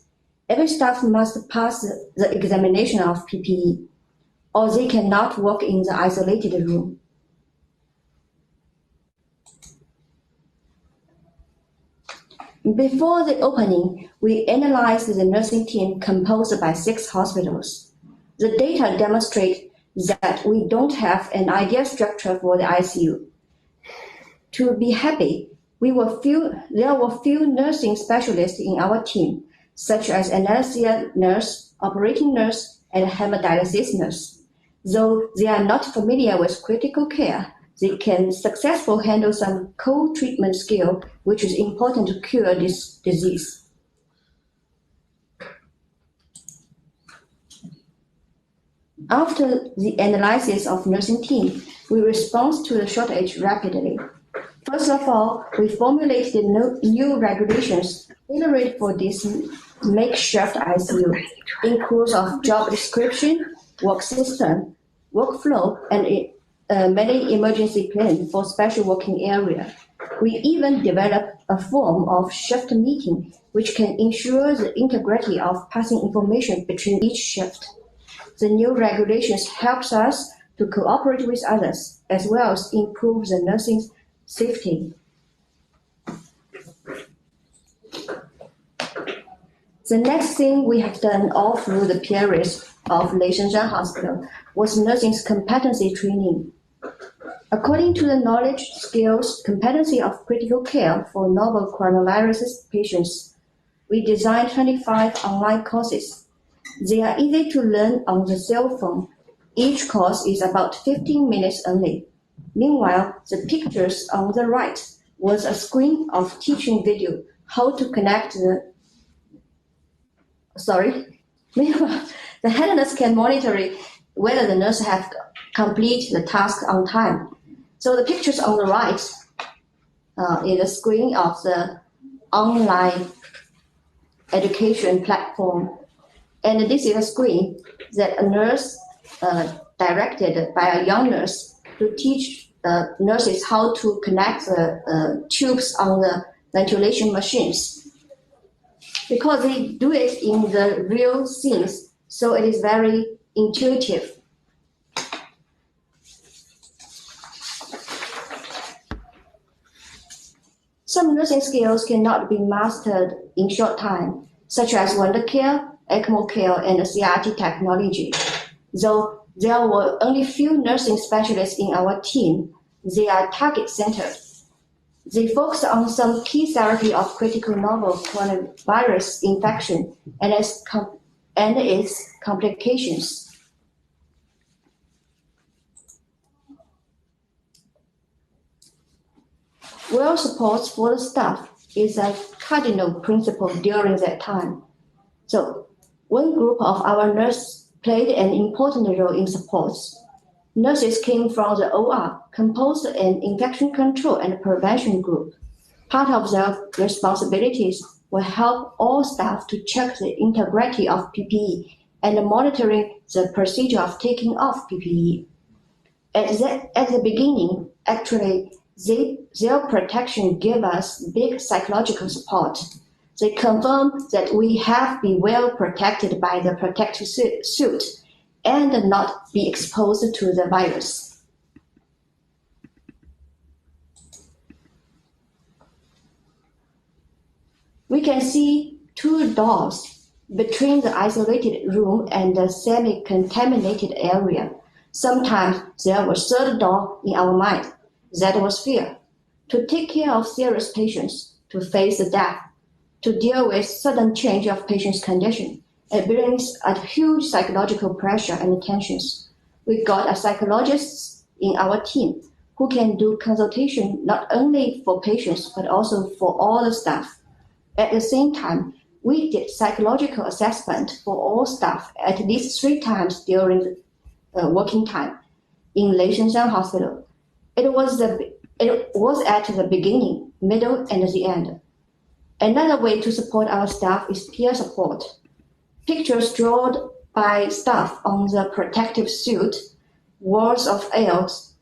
Every staff must pass the examination of PPE, or they cannot work in the isolated room. Before the opening, we analyzed the nursing team composed by 6 hospitals. The data demonstrate that we don't have an ideal structure for the ICU. To be happy, there were few nursing specialists in our team, such as anesthesia nurse, operating nurse, and hemodialysis nurse. Though they are not familiar with critical care, they can successfully handle some co-treatment skill, which is important to cure this disease. After the analysis of nursing team, we respond to the shortage rapidly. First of all, we formulated new regulations tailored for this makeshift ICU, in course of job description, work system, workflow, and many emergency plans for special working area. We even developed a form of shift meeting, which can ensure the integrity of passing information between each shift. The new regulations helps us to cooperate with others, as well as improve the nursing safety. The next thing we have done all through the period of Leishenshan Hospital was nursing's competency training. According to the knowledge, skills, competency of critical care for novel coronavirus patients, we designed 25 online courses. They are easy to learn on the cell phone. Each course is about 15 minutes only. Meanwhile, the pictures on the right was a screen of teaching video how to connect the Meanwhile, the head nurse can monitor whether the nurse have complete the task on time. So the pictures on the right is a screen of the online education platform. And this is a screen that a nurse directed by a young nurse to teach nurses how to connect the tubes on the ventilation machines. Because they do it in the real scenes, so it is very intuitive. Some nursing skills cannot be mastered in short time, such as wound care, ECMO care, and CRT technology. Though there were only few nursing specialists in our team, they are target-centered. They focus on some key therapy of critical novel coronavirus infection and its complications. Well support for the staff is a cardinal principle during that time. So one group of our nurses played an important role in supports. Nurses came from the OR, composed an infection control and prevention group. Part of their responsibilities will help all staff to check the integrity of PPE and monitoring the procedure of taking off PPE. At the beginning, actually, their protection gave us big psychological support. They confirmed that we have been well protected by the protective suit and not be exposed to the virus. We can see two doors between the isolated room and the semi-contaminated area. Sometimes there was a third door in our mind. That was fear. To take care of serious patients, to face the death, to deal with sudden change of patient's condition. It brings a huge psychological pressure and tensions. We got a psychologist in our team who can do consultation not only for patients but also for all the staff. At the same time, we did psychological assessment for all staff at least 3 times during the working time in Leishenshan Hospital. It was at the beginning, middle, and the end. Another way to support our staff is peer support. Pictures drawn by staff on the protective suit, words of ales,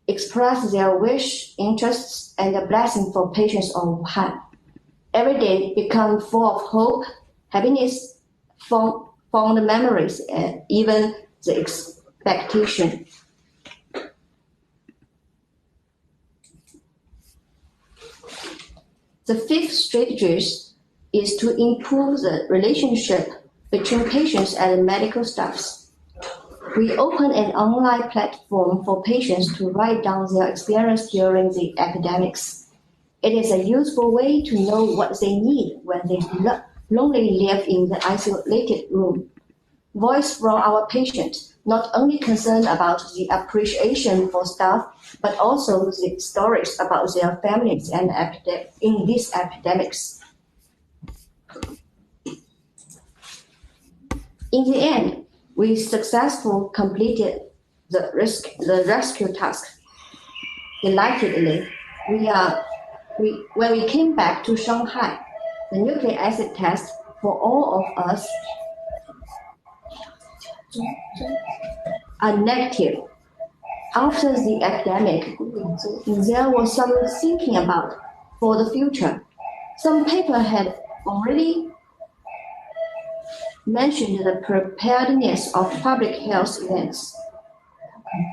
express their wish, interests, and a blessing for patients of Wuhan. Every day become full of hope, happiness, fond memories, and even the expectation. The 5th strategy is to improve the relationship between patients and medical staffs. We open an online platform for patients to write down their experience during the epidemics. It is a useful way to know what they need when they lonely live in the isolated room. Voice from our patients, not only concerned about the appreciation for staff, but also the stories about their families and in these epidemics. In the end, we successfully completed the rescue task. Delightedly, when we came back to Shanghai, the nucleic acid test for all of us are negative. After the epidemic, there was some thinking about for the future. Some paper had already mentioned the preparedness of public health events.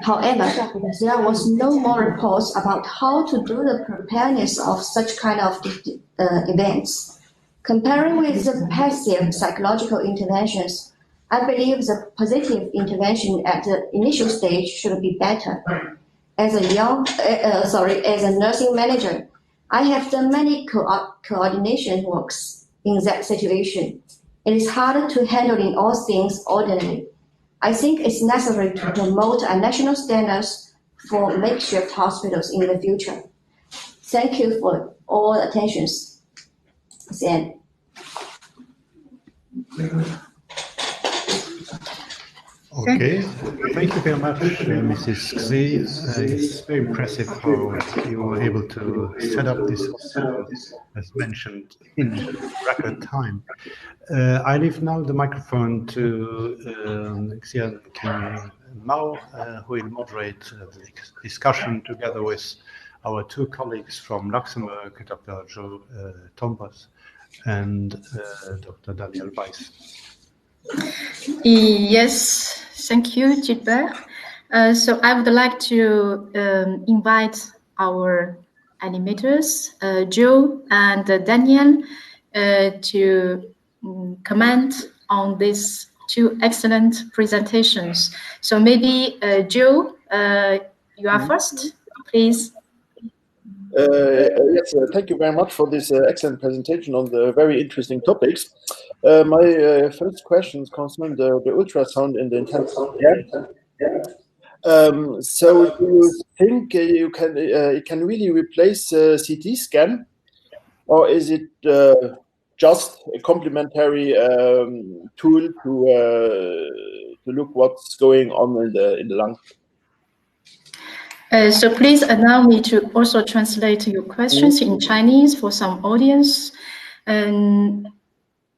However, there was no more reports about how to do the preparedness of such kind of events. Comparing with the passive psychological interventions, I believe the positive intervention at the initial stage should be better. As a nursing manager, I have done many coordination works in that situation. It is hard to handle all things ordinarily. I think it's necessary to promote a national standards for makeshift hospitals in the future. Thank you for all attentions. Then. Okay, thank you very much, Mrs. Xi. It's very impressive how you were able to set up this hospital, as mentioned, in record time. I leave now the microphone to Xian Mao, who will moderate the discussion together with our two colleagues from Luxembourg, Dr. Joe Tombas and Dr. Daniel Weiss. Yes, thank you, Gilbert. So I would like to invite our animators, Joe and Daniel, to comment on these two excellent presentations. So maybe, Joe, you are first, please. Yes, thank you very much for this excellent presentation on the very interesting topics. My first questions concern the ultrasound in the intensive care. So do you think it can really replace CT scan, or is it just a complementary tool to look what's going on in the lung? So please allow me to also translate your questions in Chinese for some audience.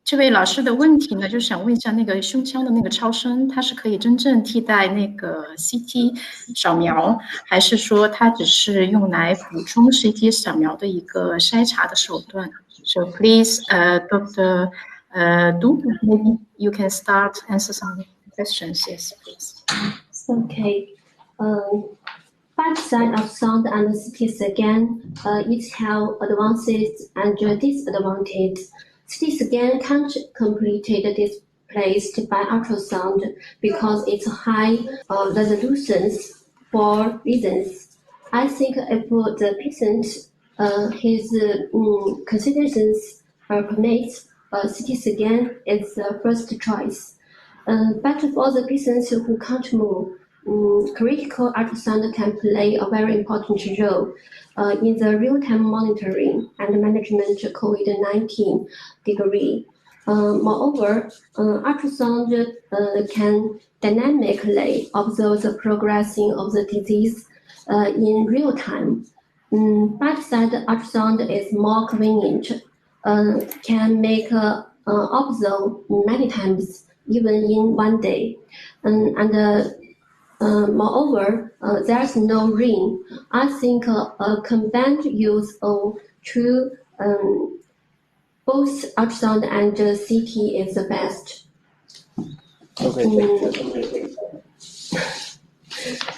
这位老师的问题呢，就想问一下那个胸腔的那个超声，它是可以真正替代那个 CT 扫描，还是说它只是用来补充 CT 扫描的一个筛查的手段 ？So please, Dr. Du, maybe you can start answer some questions. Yes, please. Okay. Bedside ultrasound and CT scan each have advantages and disadvantages. CT scan can't completely displaced by ultrasound because it's high resolutions for reasons. I think if the patient his considerations permits, CT scan is the first choice. But for the patients who can't move, critical ultrasound can play a very important role in the real-time monitoring and management of COVID-19 degree. Moreover, ultrasound can dynamically observe the progressing of the disease in real time. Bedside ultrasound is more convenient, can make observe many times, even in one day. Moreover, there's no ring. I think a combined use of two both ultrasound and CT is the best. Okay.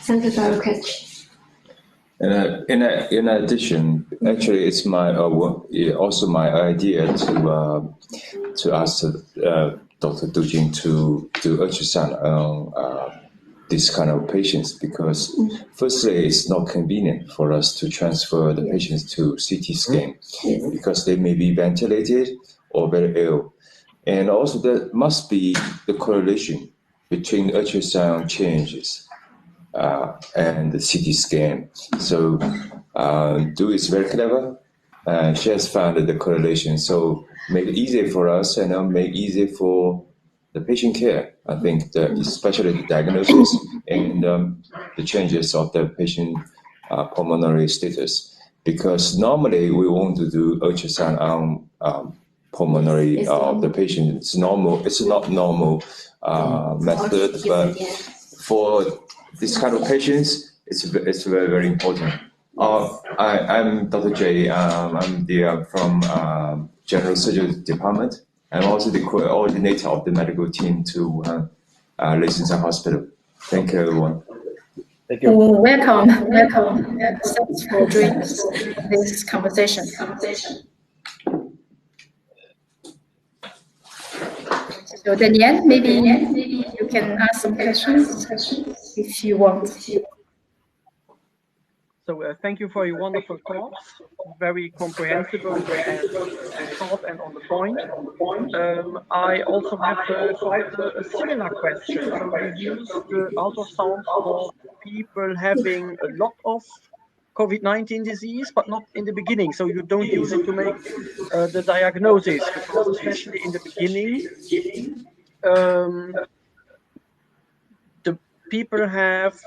Thank you for your question. In addition, actually, it's also my idea to ask Dr. Du Jing to do ultrasound on this kind of patients, because firstly, it's not convenient for us to transfer the patients to CT scan because they may be ventilated or very ill. And also there must be the correlation between ultrasound changes and the CT scan. So Du is very clever. She has found the correlation. So make it easier for us and make it easier for the patient care. I think that especially the diagnosis and the changes of the patient pulmonary status, because normally we want to do ultrasound on pulmonary of the patient. It's normal. It's not normal method, but for this kind of patients, it's very, very important. I'm Dr. J. I'm from General Surgery Department. I'm also the coordinator of the medical team to Leishenshan Hospital. Thank you, everyone. Thank you. Welcome. Thanks for joining this conversation. So Danielle, maybe you can ask some questions if you want. So thank you for your wonderful talks, very comprehensible and short and on the point. I also have quite a similar question. So you use the ultrasound for people having a lot of COVID-19 disease, but not in the beginning. So you don't use it to make the diagnosis, because especially in the beginning, the people have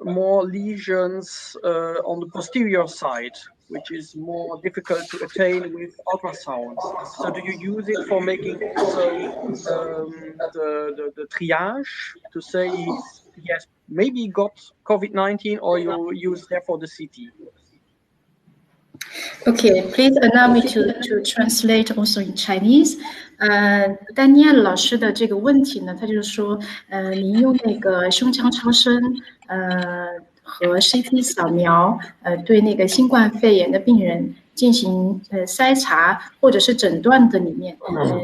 more lesions on the posterior side, which is more difficult to attain with ultrasound. So do you use it for making also the triage to say he has maybe got COVID-19, or you use therefore the CT? Okay, please allow me to translate also in Chinese. 丹尼尔老师的这个问题呢，他就是说，您用那个胸腔超声，和 CT 扫描，对那个新冠肺炎的病人进行筛查或者是诊断的里面，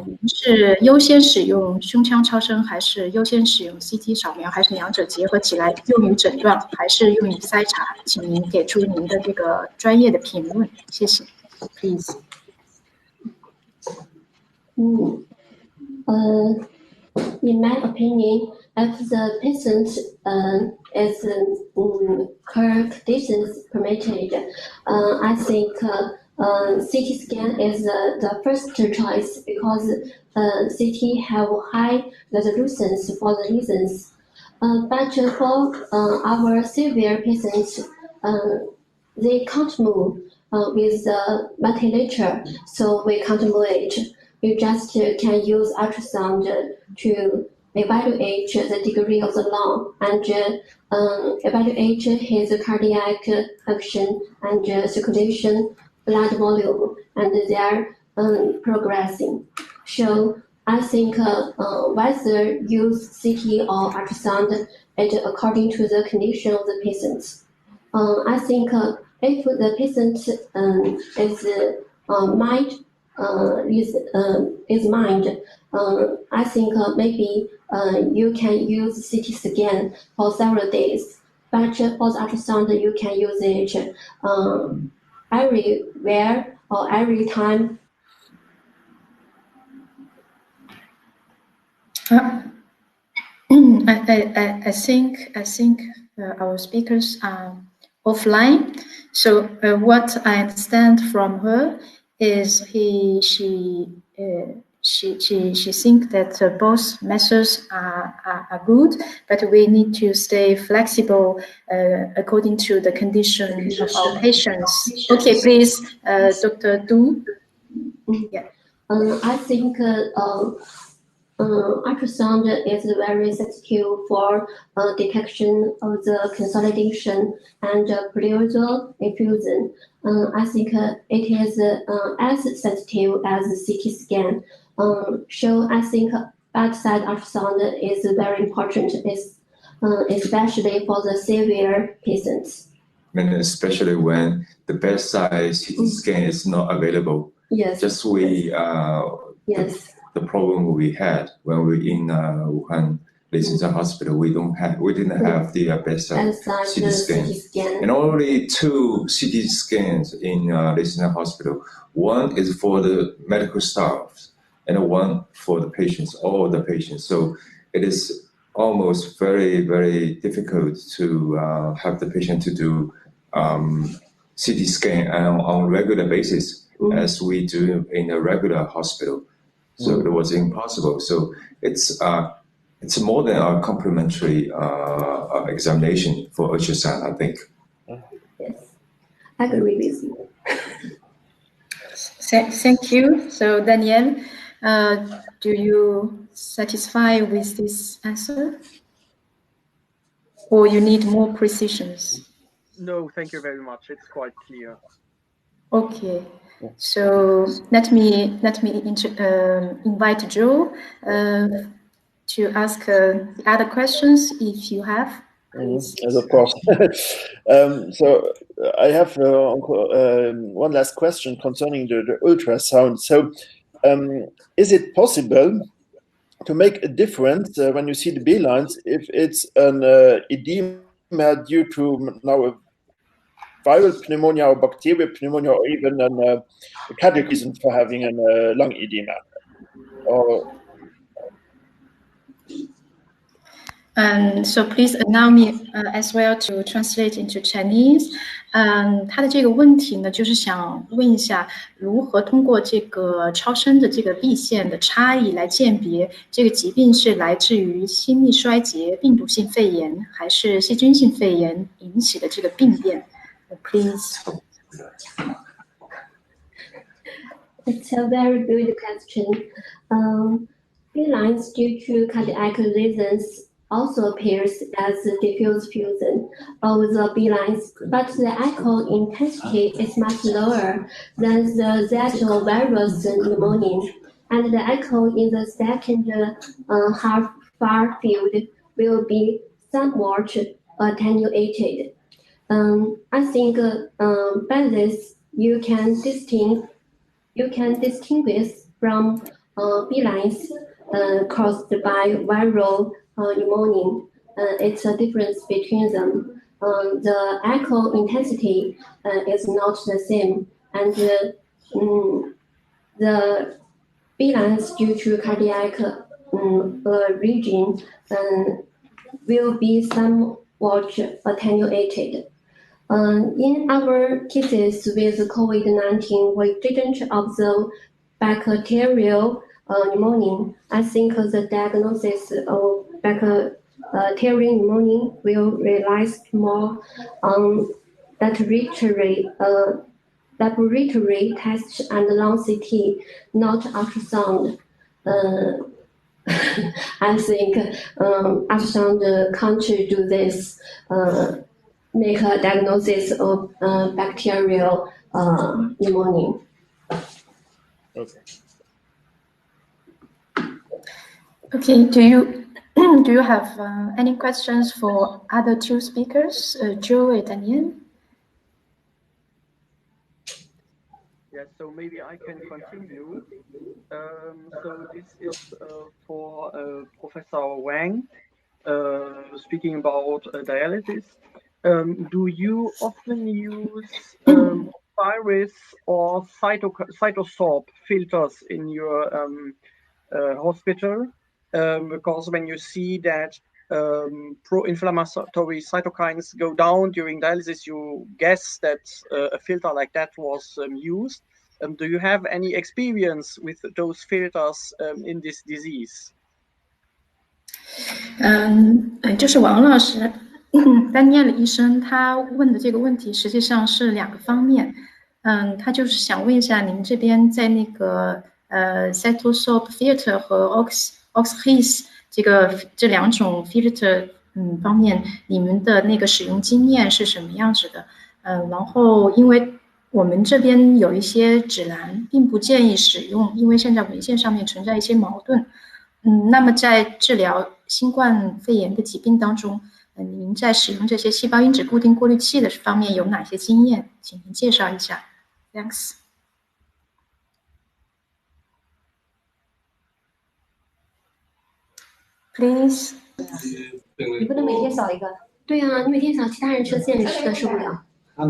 您是优先使用胸腔超声，还是优先使用 CT 扫描，还是两者结合起来用于诊断，还是用于筛查？请您给出您的这个专业的评论，谢谢。Please. In my opinion, if the patient is conditions permitted, I think CT scan is the first choice, because CT have high resolution for the reasons. But for our severe patients, they can't move with the ventilator, so we can't move it. You just can use ultrasound to evaluate the degree of the lung and evaluate his cardiac function and circulation, blood volume, and their progressing. So I think whether use CT or ultrasound, it according to the condition of the patient. I think if the patient is mind, I think maybe you can use CT scan for several days. But for the ultrasound, you can use it everywhere or every time. I think our speakers are offline. So what I understand from her is she thinks that both methods are good, but we need to stay flexible according to the condition of our patients. Okay, please, Dr. Du. Yeah. I think ultrasound is very sensitive for detection of the consolidation and pleural effusion. I think it is as sensitive as CT scan. So I think bedside ultrasound is very important, especially for the severe patients. And especially when the bedside CT scan is not available. Yes. Just yes. The problem we had when we were in Wuhan Leishenshan Hospital, we didn't have the bedside CT scan. And only 2 CT scans in Leishenshan Hospital. One is for the medical staff, and one for the patients, all the patients. So it is almost very, very difficult to have the patient to do CT scan on a regular basis, as we do in a regular hospital. So it was impossible. So it's more than a complementary examination for ultrasound, I think. Yes, I agree with you. Thank you. So Danielle, do you satisfy with this answer, or you need more precisions? No, thank you very much. It's quite clear. Okay. So let me invite Joe to ask other questions if you have. Yes, of course. So I have one last question concerning the ultrasound. So is it possible to make a difference when you see the B lines if it's an edema due to now a viral pneumonia or bacterial pneumonia or even a cardiac reason for having a lung edema. Or So please allow me as well to translate into Chinese. 他的这个问题呢，就是想问一下，如何通过这个超声的这个 B 线的差异来鉴别这个疾病是来自于心力衰竭、病毒性肺炎还是细菌性肺炎引起的这个病变 ？Please. It's a very good question. B lines due to cardiac reasons also appears as diffuse fusion of the B lines, but the echo intensity is much lower than the Zetto virus pneumonia, and the echo in the second half far field will be somewhat attenuated. I think by this you can distinguish from B lines caused by viral pneumonia. It's a difference between them. The echo intensity is not the same, and the B lines due to cardiac region will be somewhat attenuated. In our cases with COVID-19, we didn't observe bacterial pneumonia. I think the diagnosis of bacterial pneumonia will rely more on laboratory tests and lung CT, not ultrasound. I think ultrasound can't do this, make a diagnosis of bacterial pneumonia. okay. Okay, do you have any questions for other two speakers, Joe and Daniel? Yes, so maybe I can continue. So this is for Professor Wang, speaking about dialysis. Do you often use virus or cytosol filters in your hospital? Because when you see that pro-inflammatory cytokines go down during dialysis, you guess that a filter like that was used. Do you have any experience with those filters in this disease? 就是王老师丹尼尔医生他问的这个问题实际上是两个方面。他就是想问一下您这边在那个cytosol filter 和 oxhis 这两种 filter 方面，你们的那个使用经验是什么样子的？然后因为我们这边有一些指南并不建议使用，因为现在文献上面存在一些矛盾。那么在治疗新冠肺炎的疾病当中，您在使用这些细胞因子固定过滤器的方面有哪些经验？请您介绍一下。Thanks. Please. 你不能每天扫一个。对啊，你每天扫，其他人车线实在受不了。So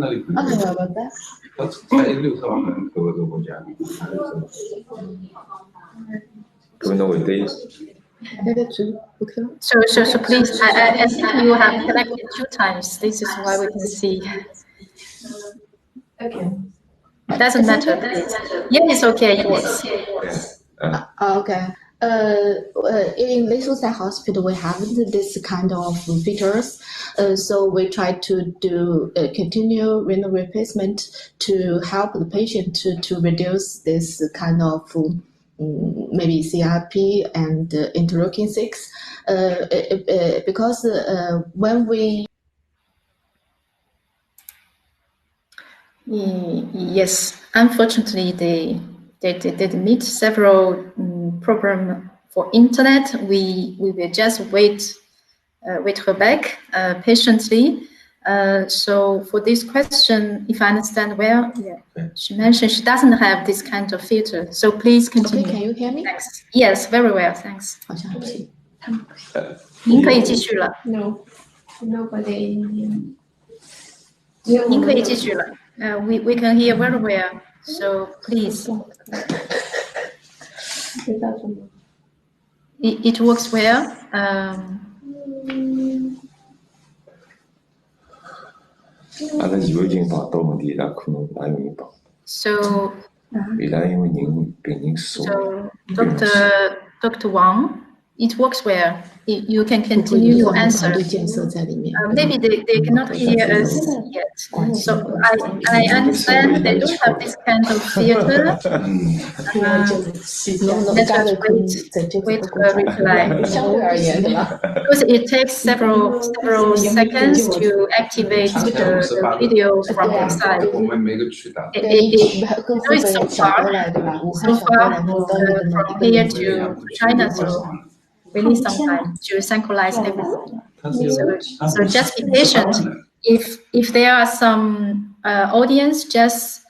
please, I think you have connected 2 times. This is why we can see. Okay. Doesn't matter. Please. Yeah, it's okay. It works. Okay. In Leishenshan Hospital, we haven't this kind of features, so we try to do continue renal replacement to help the patient to reduce this kind of maybe CRP and interleukin 6, because when we Yes, unfortunately, they meet several program for internet. We will just wait her back patiently. So for this question, if I understand well, she mentioned she doesn't have this kind of filter. So please continue. Okay, can you hear me? Thanks. Yes, very well, thanks. 好像不行。您可以继续了。 No, nobody. 您可以继续了。We can hear very well. So please. It works well. So Dr. Wang, it works well. You can continue your answer. Maybe they cannot hear us yet. So I understand they don't have this kind of filter. Let us wait for a reply. Because it takes several seconds to activate the video from the side. It's so far from here to China, so we need some time to synchronize everything. So just be patient. If there are some audience, just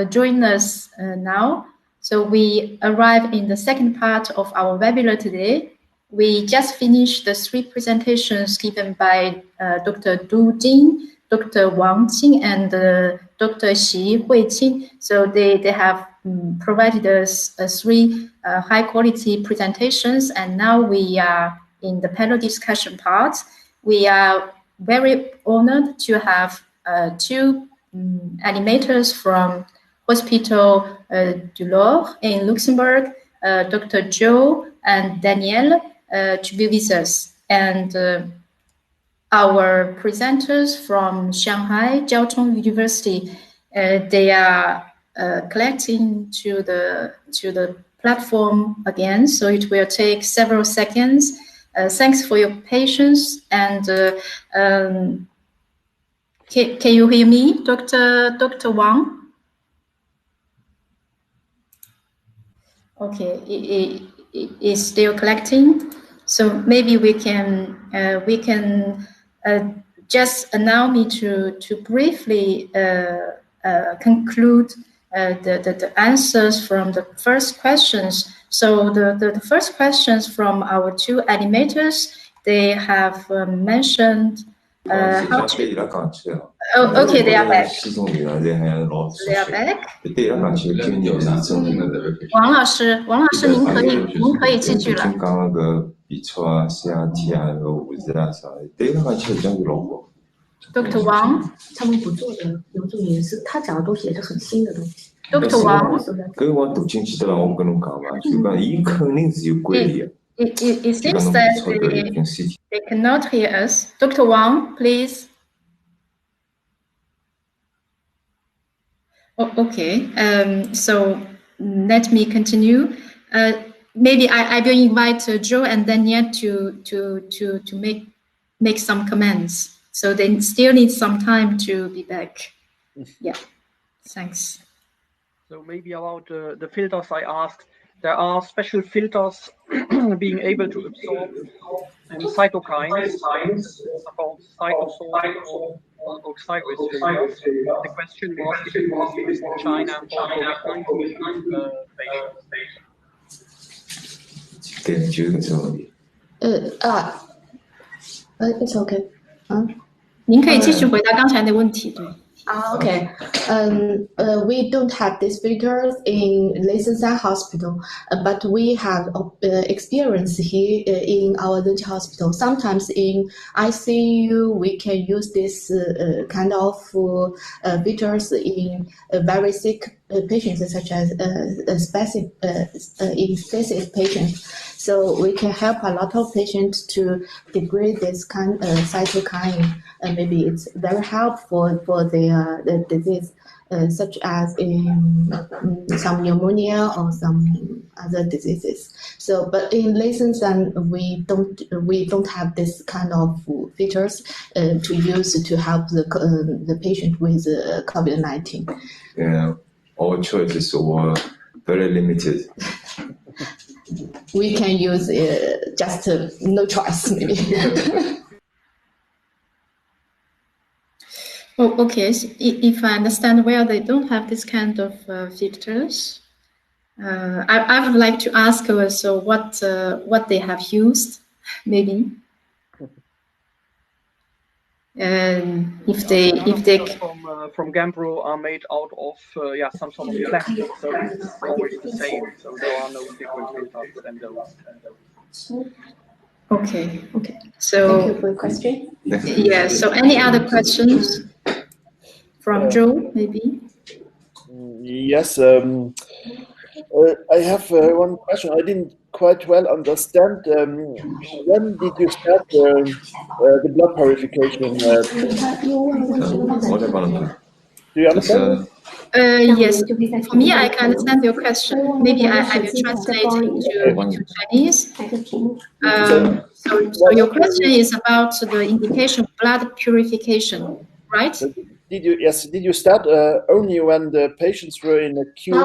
join us now. So we arrive in the second part of our webinar today. We just finished the 3 presentations given by Dr. Du Jing, Dr. Wang Qing, and Dr. Xi Huiqin. So they have provided us 3 high-quality presentations, and now we are in the panel discussion part. We are very honored to have 2 animators from Hospital du Louvre in Luxembourg, Dr. Zhou and Danielle, to be with us. And our presenters from Shanghai Jiao Tong University, they are collecting to the platform again, so it will take several seconds. Thanks for your patience. And can you hear me, Dr. Wang? Okay, it is still collecting. So maybe we can just allow me to briefly conclude the answers from the first questions. So the first questions from our 2 animators, they have mentioned how to... Oh, okay, they are back. They are back. 王老师，您可以继续了。 Dr. Wang， 他们不做的有重点是，他讲的东西也是很新的东西。 Dr. Wang， it seems that they cannot hear us. Dr. Wang, please. Oh, okay. So let me continue. Maybe I will invite Joe and Danielle to make some comments. So they still need some time to be back. Yeah, thanks. So maybe about the filters I asked. There are special filters being able to absorb cytokines, called cytosol or oxyrus filters. The question was if it was used in China for COVID-19 patients. It's okay. 您可以继续回答刚才的问题。对。 Okay. We don't have these filters in Leishenshan Hospital, but we have experience here in our Leishenshan Hospital. Sometimes in ICU, we can use this kind of filters in very sick patients, such as intensive patients. So we can help a lot of patients to degrade this kind of cytokine, and maybe it's very helpful for the disease, such as in some pneumonia or some other diseases. So, but in Leishenshan, we don't have this kind of features to use to help the patient with COVID-19. Yeah, our choices were very limited. We can use just no choice, maybe. Oh, okay. So if I understand well, they don't have this kind of filters. I would like to ask also what they have used, maybe. And if they from Gambro are made out of some sort of plastic, so it's always the same. So there are no different filters than those. Okay. So Thank you for your question. yeah. So any other questions from Joe, maybe? Yes. I have one question. I didn't quite well understand. When did you start the blood purification? Do you understand? Yes. For me, I can understand your question. Maybe I will translate into Chinese. So your question is about the indication of blood purification, right? Did you start only when the patients were in acute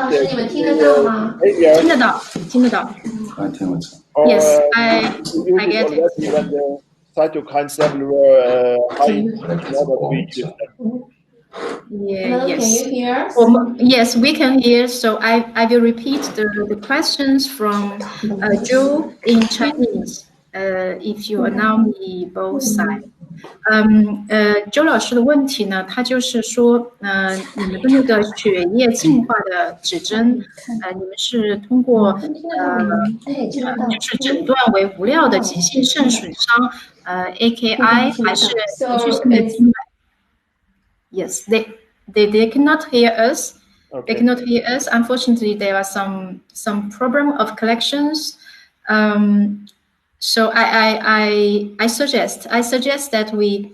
Yes, I get it. When the cytokines level were high Yes. Yes, we can hear. So I will repeat the questions from Joe in Chinese. If you allow me both sides. 周老师的问题呢，他就是说，你们的那个血液净化的指针，你们是通过就是诊断为无料的急性肾损伤，AKI 还是连续性的静脉 ？Yes, they cannot hear us. Okay. They cannot hear us. Unfortunately, there are some problem of collections. So I suggest that we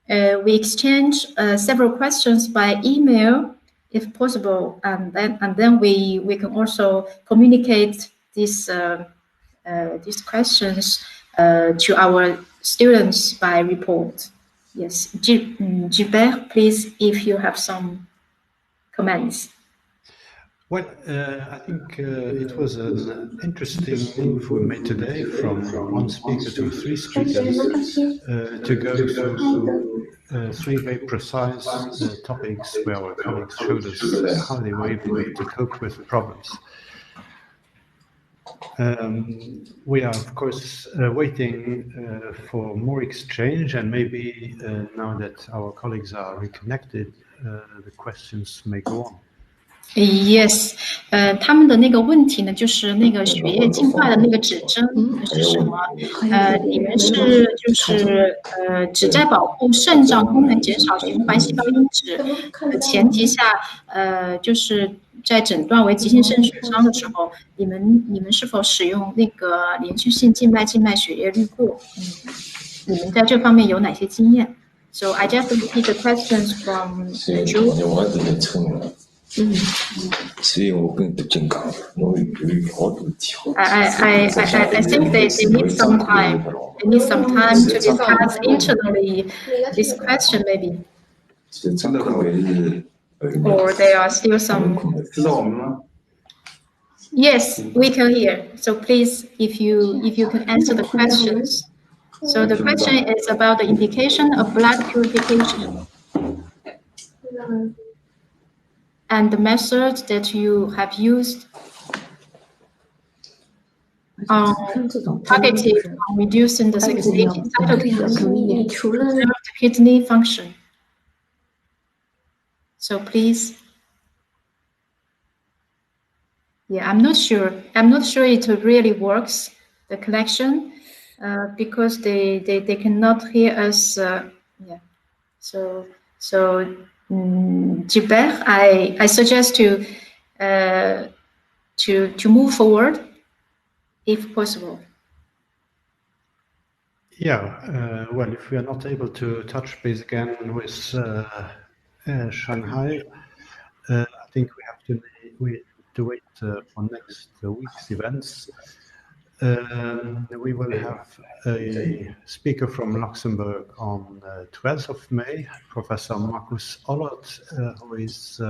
exchange several questions by email if possible, and then we can also communicate these questions to our students by report. Yes, Gilbert, please, if you have some comments. Well, I think it was an interesting move we made today from one speaker to three speakers to go through three very precise topics where our colleagues showed us how they were able to cope with problems. We are, of course, waiting for more exchange, and maybe now that our colleagues are reconnected, the questions may go on. Yes， 他们的那个问题呢，就是那个血液净化的那个指针是什么？你们是就是旨在保护肾脏功能，减少循环细胞因子的前提下，就是在诊断为急性肾损伤的时候，你们是否使用那个连续性静脉血液滤过？你们在这方面有哪些经验 ？So I just repeat the questions from Drew. 所以我跟杜静讲，我有好多题。I think they need some time. They need some time to discuss internally this question, maybe. Or there are still some. Yes, we can hear. So please, if you can answer the questions. So the question is about the indication of blood purification. And the methods that you have used targeted on reducing the circulating cytokines to preserve the kidney function. So please. Yeah, I'm not sure it really works, the connection, because they cannot hear us. Yeah. So. Gilbert, I suggest to move forward, if possible. Yeah. Well, if we are not able to touch base again with Shanghai, I think we have to wait for next week's events. We will have a speaker from Luxembourg on 12th of May, Professor Markus Ollert, who is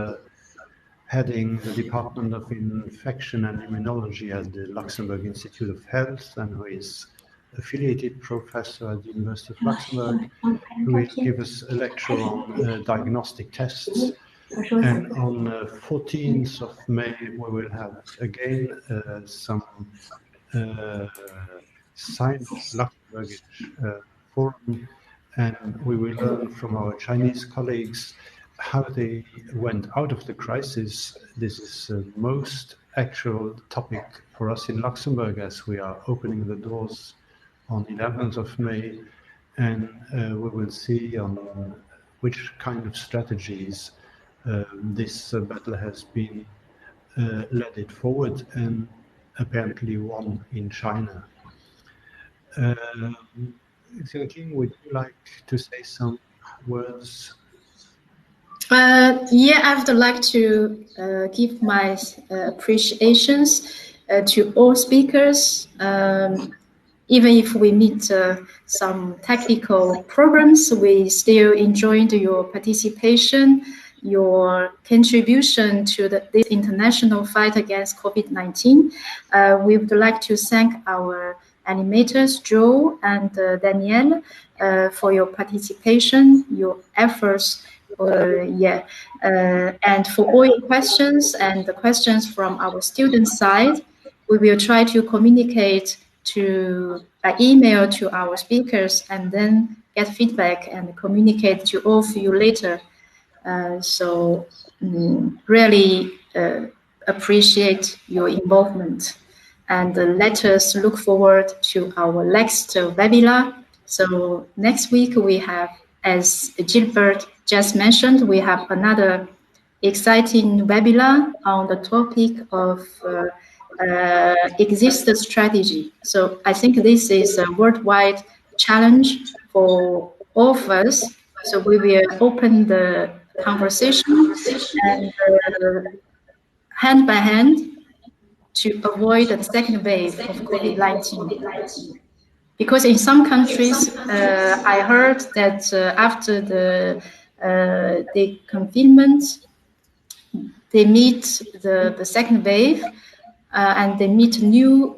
heading the Department of Infection and Immunology at the Luxembourg Institute of Health, and who is affiliated professor at the University of Luxembourg, who will give us a lecture on diagnostic tests. And on 14th of May, we will have again some Sino-Luxembourgish forum, and we will learn from our Chinese colleagues how they went out of the crisis. This is the most actual topic for us in Luxembourg, as we are opening the doors on 11th of May, and we will see on which kind of strategies this battle has been led it forward and apparently won in China. Qing, would you like to say some words? Yeah, I would like to give my appreciations to all speakers. Even if we meet some technical problems, we still enjoyed your participation, your contribution to this international fight against COVID-19. We would like to thank our animators, Joe and Danielle, for your participation, your efforts, and for all your questions and the questions from our student side. We will try to communicate by email to our speakers and then get feedback and communicate to all of you later. Really appreciate your involvement, and let us look forward to our next webinar. So next week we have, as Gilbert just mentioned, we have another exciting webinar on the topic of exit strategy. So I think this is a worldwide challenge for all of us. So we will open the conversation and hand by hand to avoid the second wave of COVID-19. Because in some countries, I heard that after the confinement, they meet the second wave and they meet new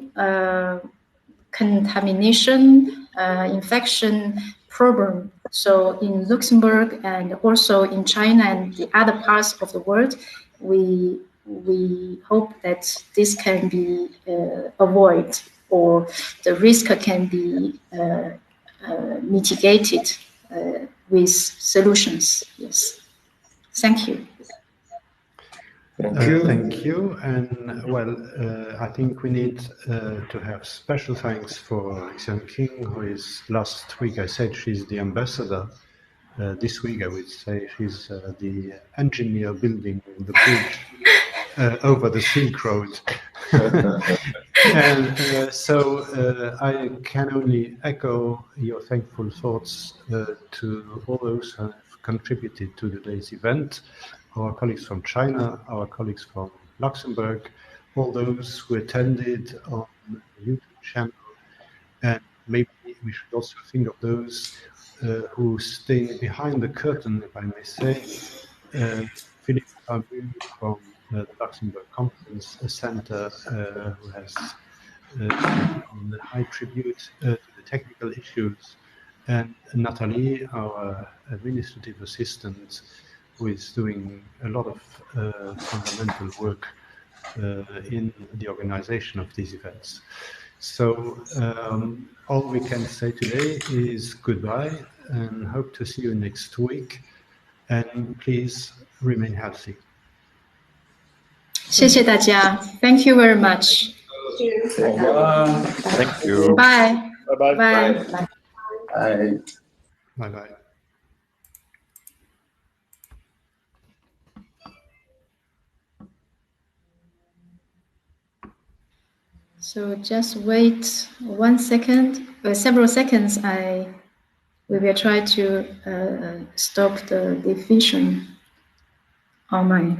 contamination, infection problem. So in Luxembourg and also in China and the other parts of the world, we hope that this can be avoided, or the risk can be mitigated with solutions. Yes. Thank you. Thank you. And well, I think we need to have special thanks for Qing, who is, last week I said she's the ambassador. This week I would say she's the engineer building the bridge over the Silk Road. And so I can only echo your thankful thoughts to all those who have contributed to today's event, our colleagues from China, our colleagues from Luxembourg, all those who attended on the YouTube channel, and maybe we should also think of those who stay behind the curtain, if I may say. Philippe Fabu from the Luxembourg Conference Center, who has on the high tribute to the technical issues, and Nathalie, our administrative assistant, who is doing a lot of fundamental work in the organization of these events. So all we can say today is goodbye, and hope to see you next week. And please remain healthy. 谢谢大家. Thank you very much. Thank you. Bye. Bye-bye. Bye. Bye. Bye-bye. So just wait 1 second, several seconds. We will try to stop the diffusion on my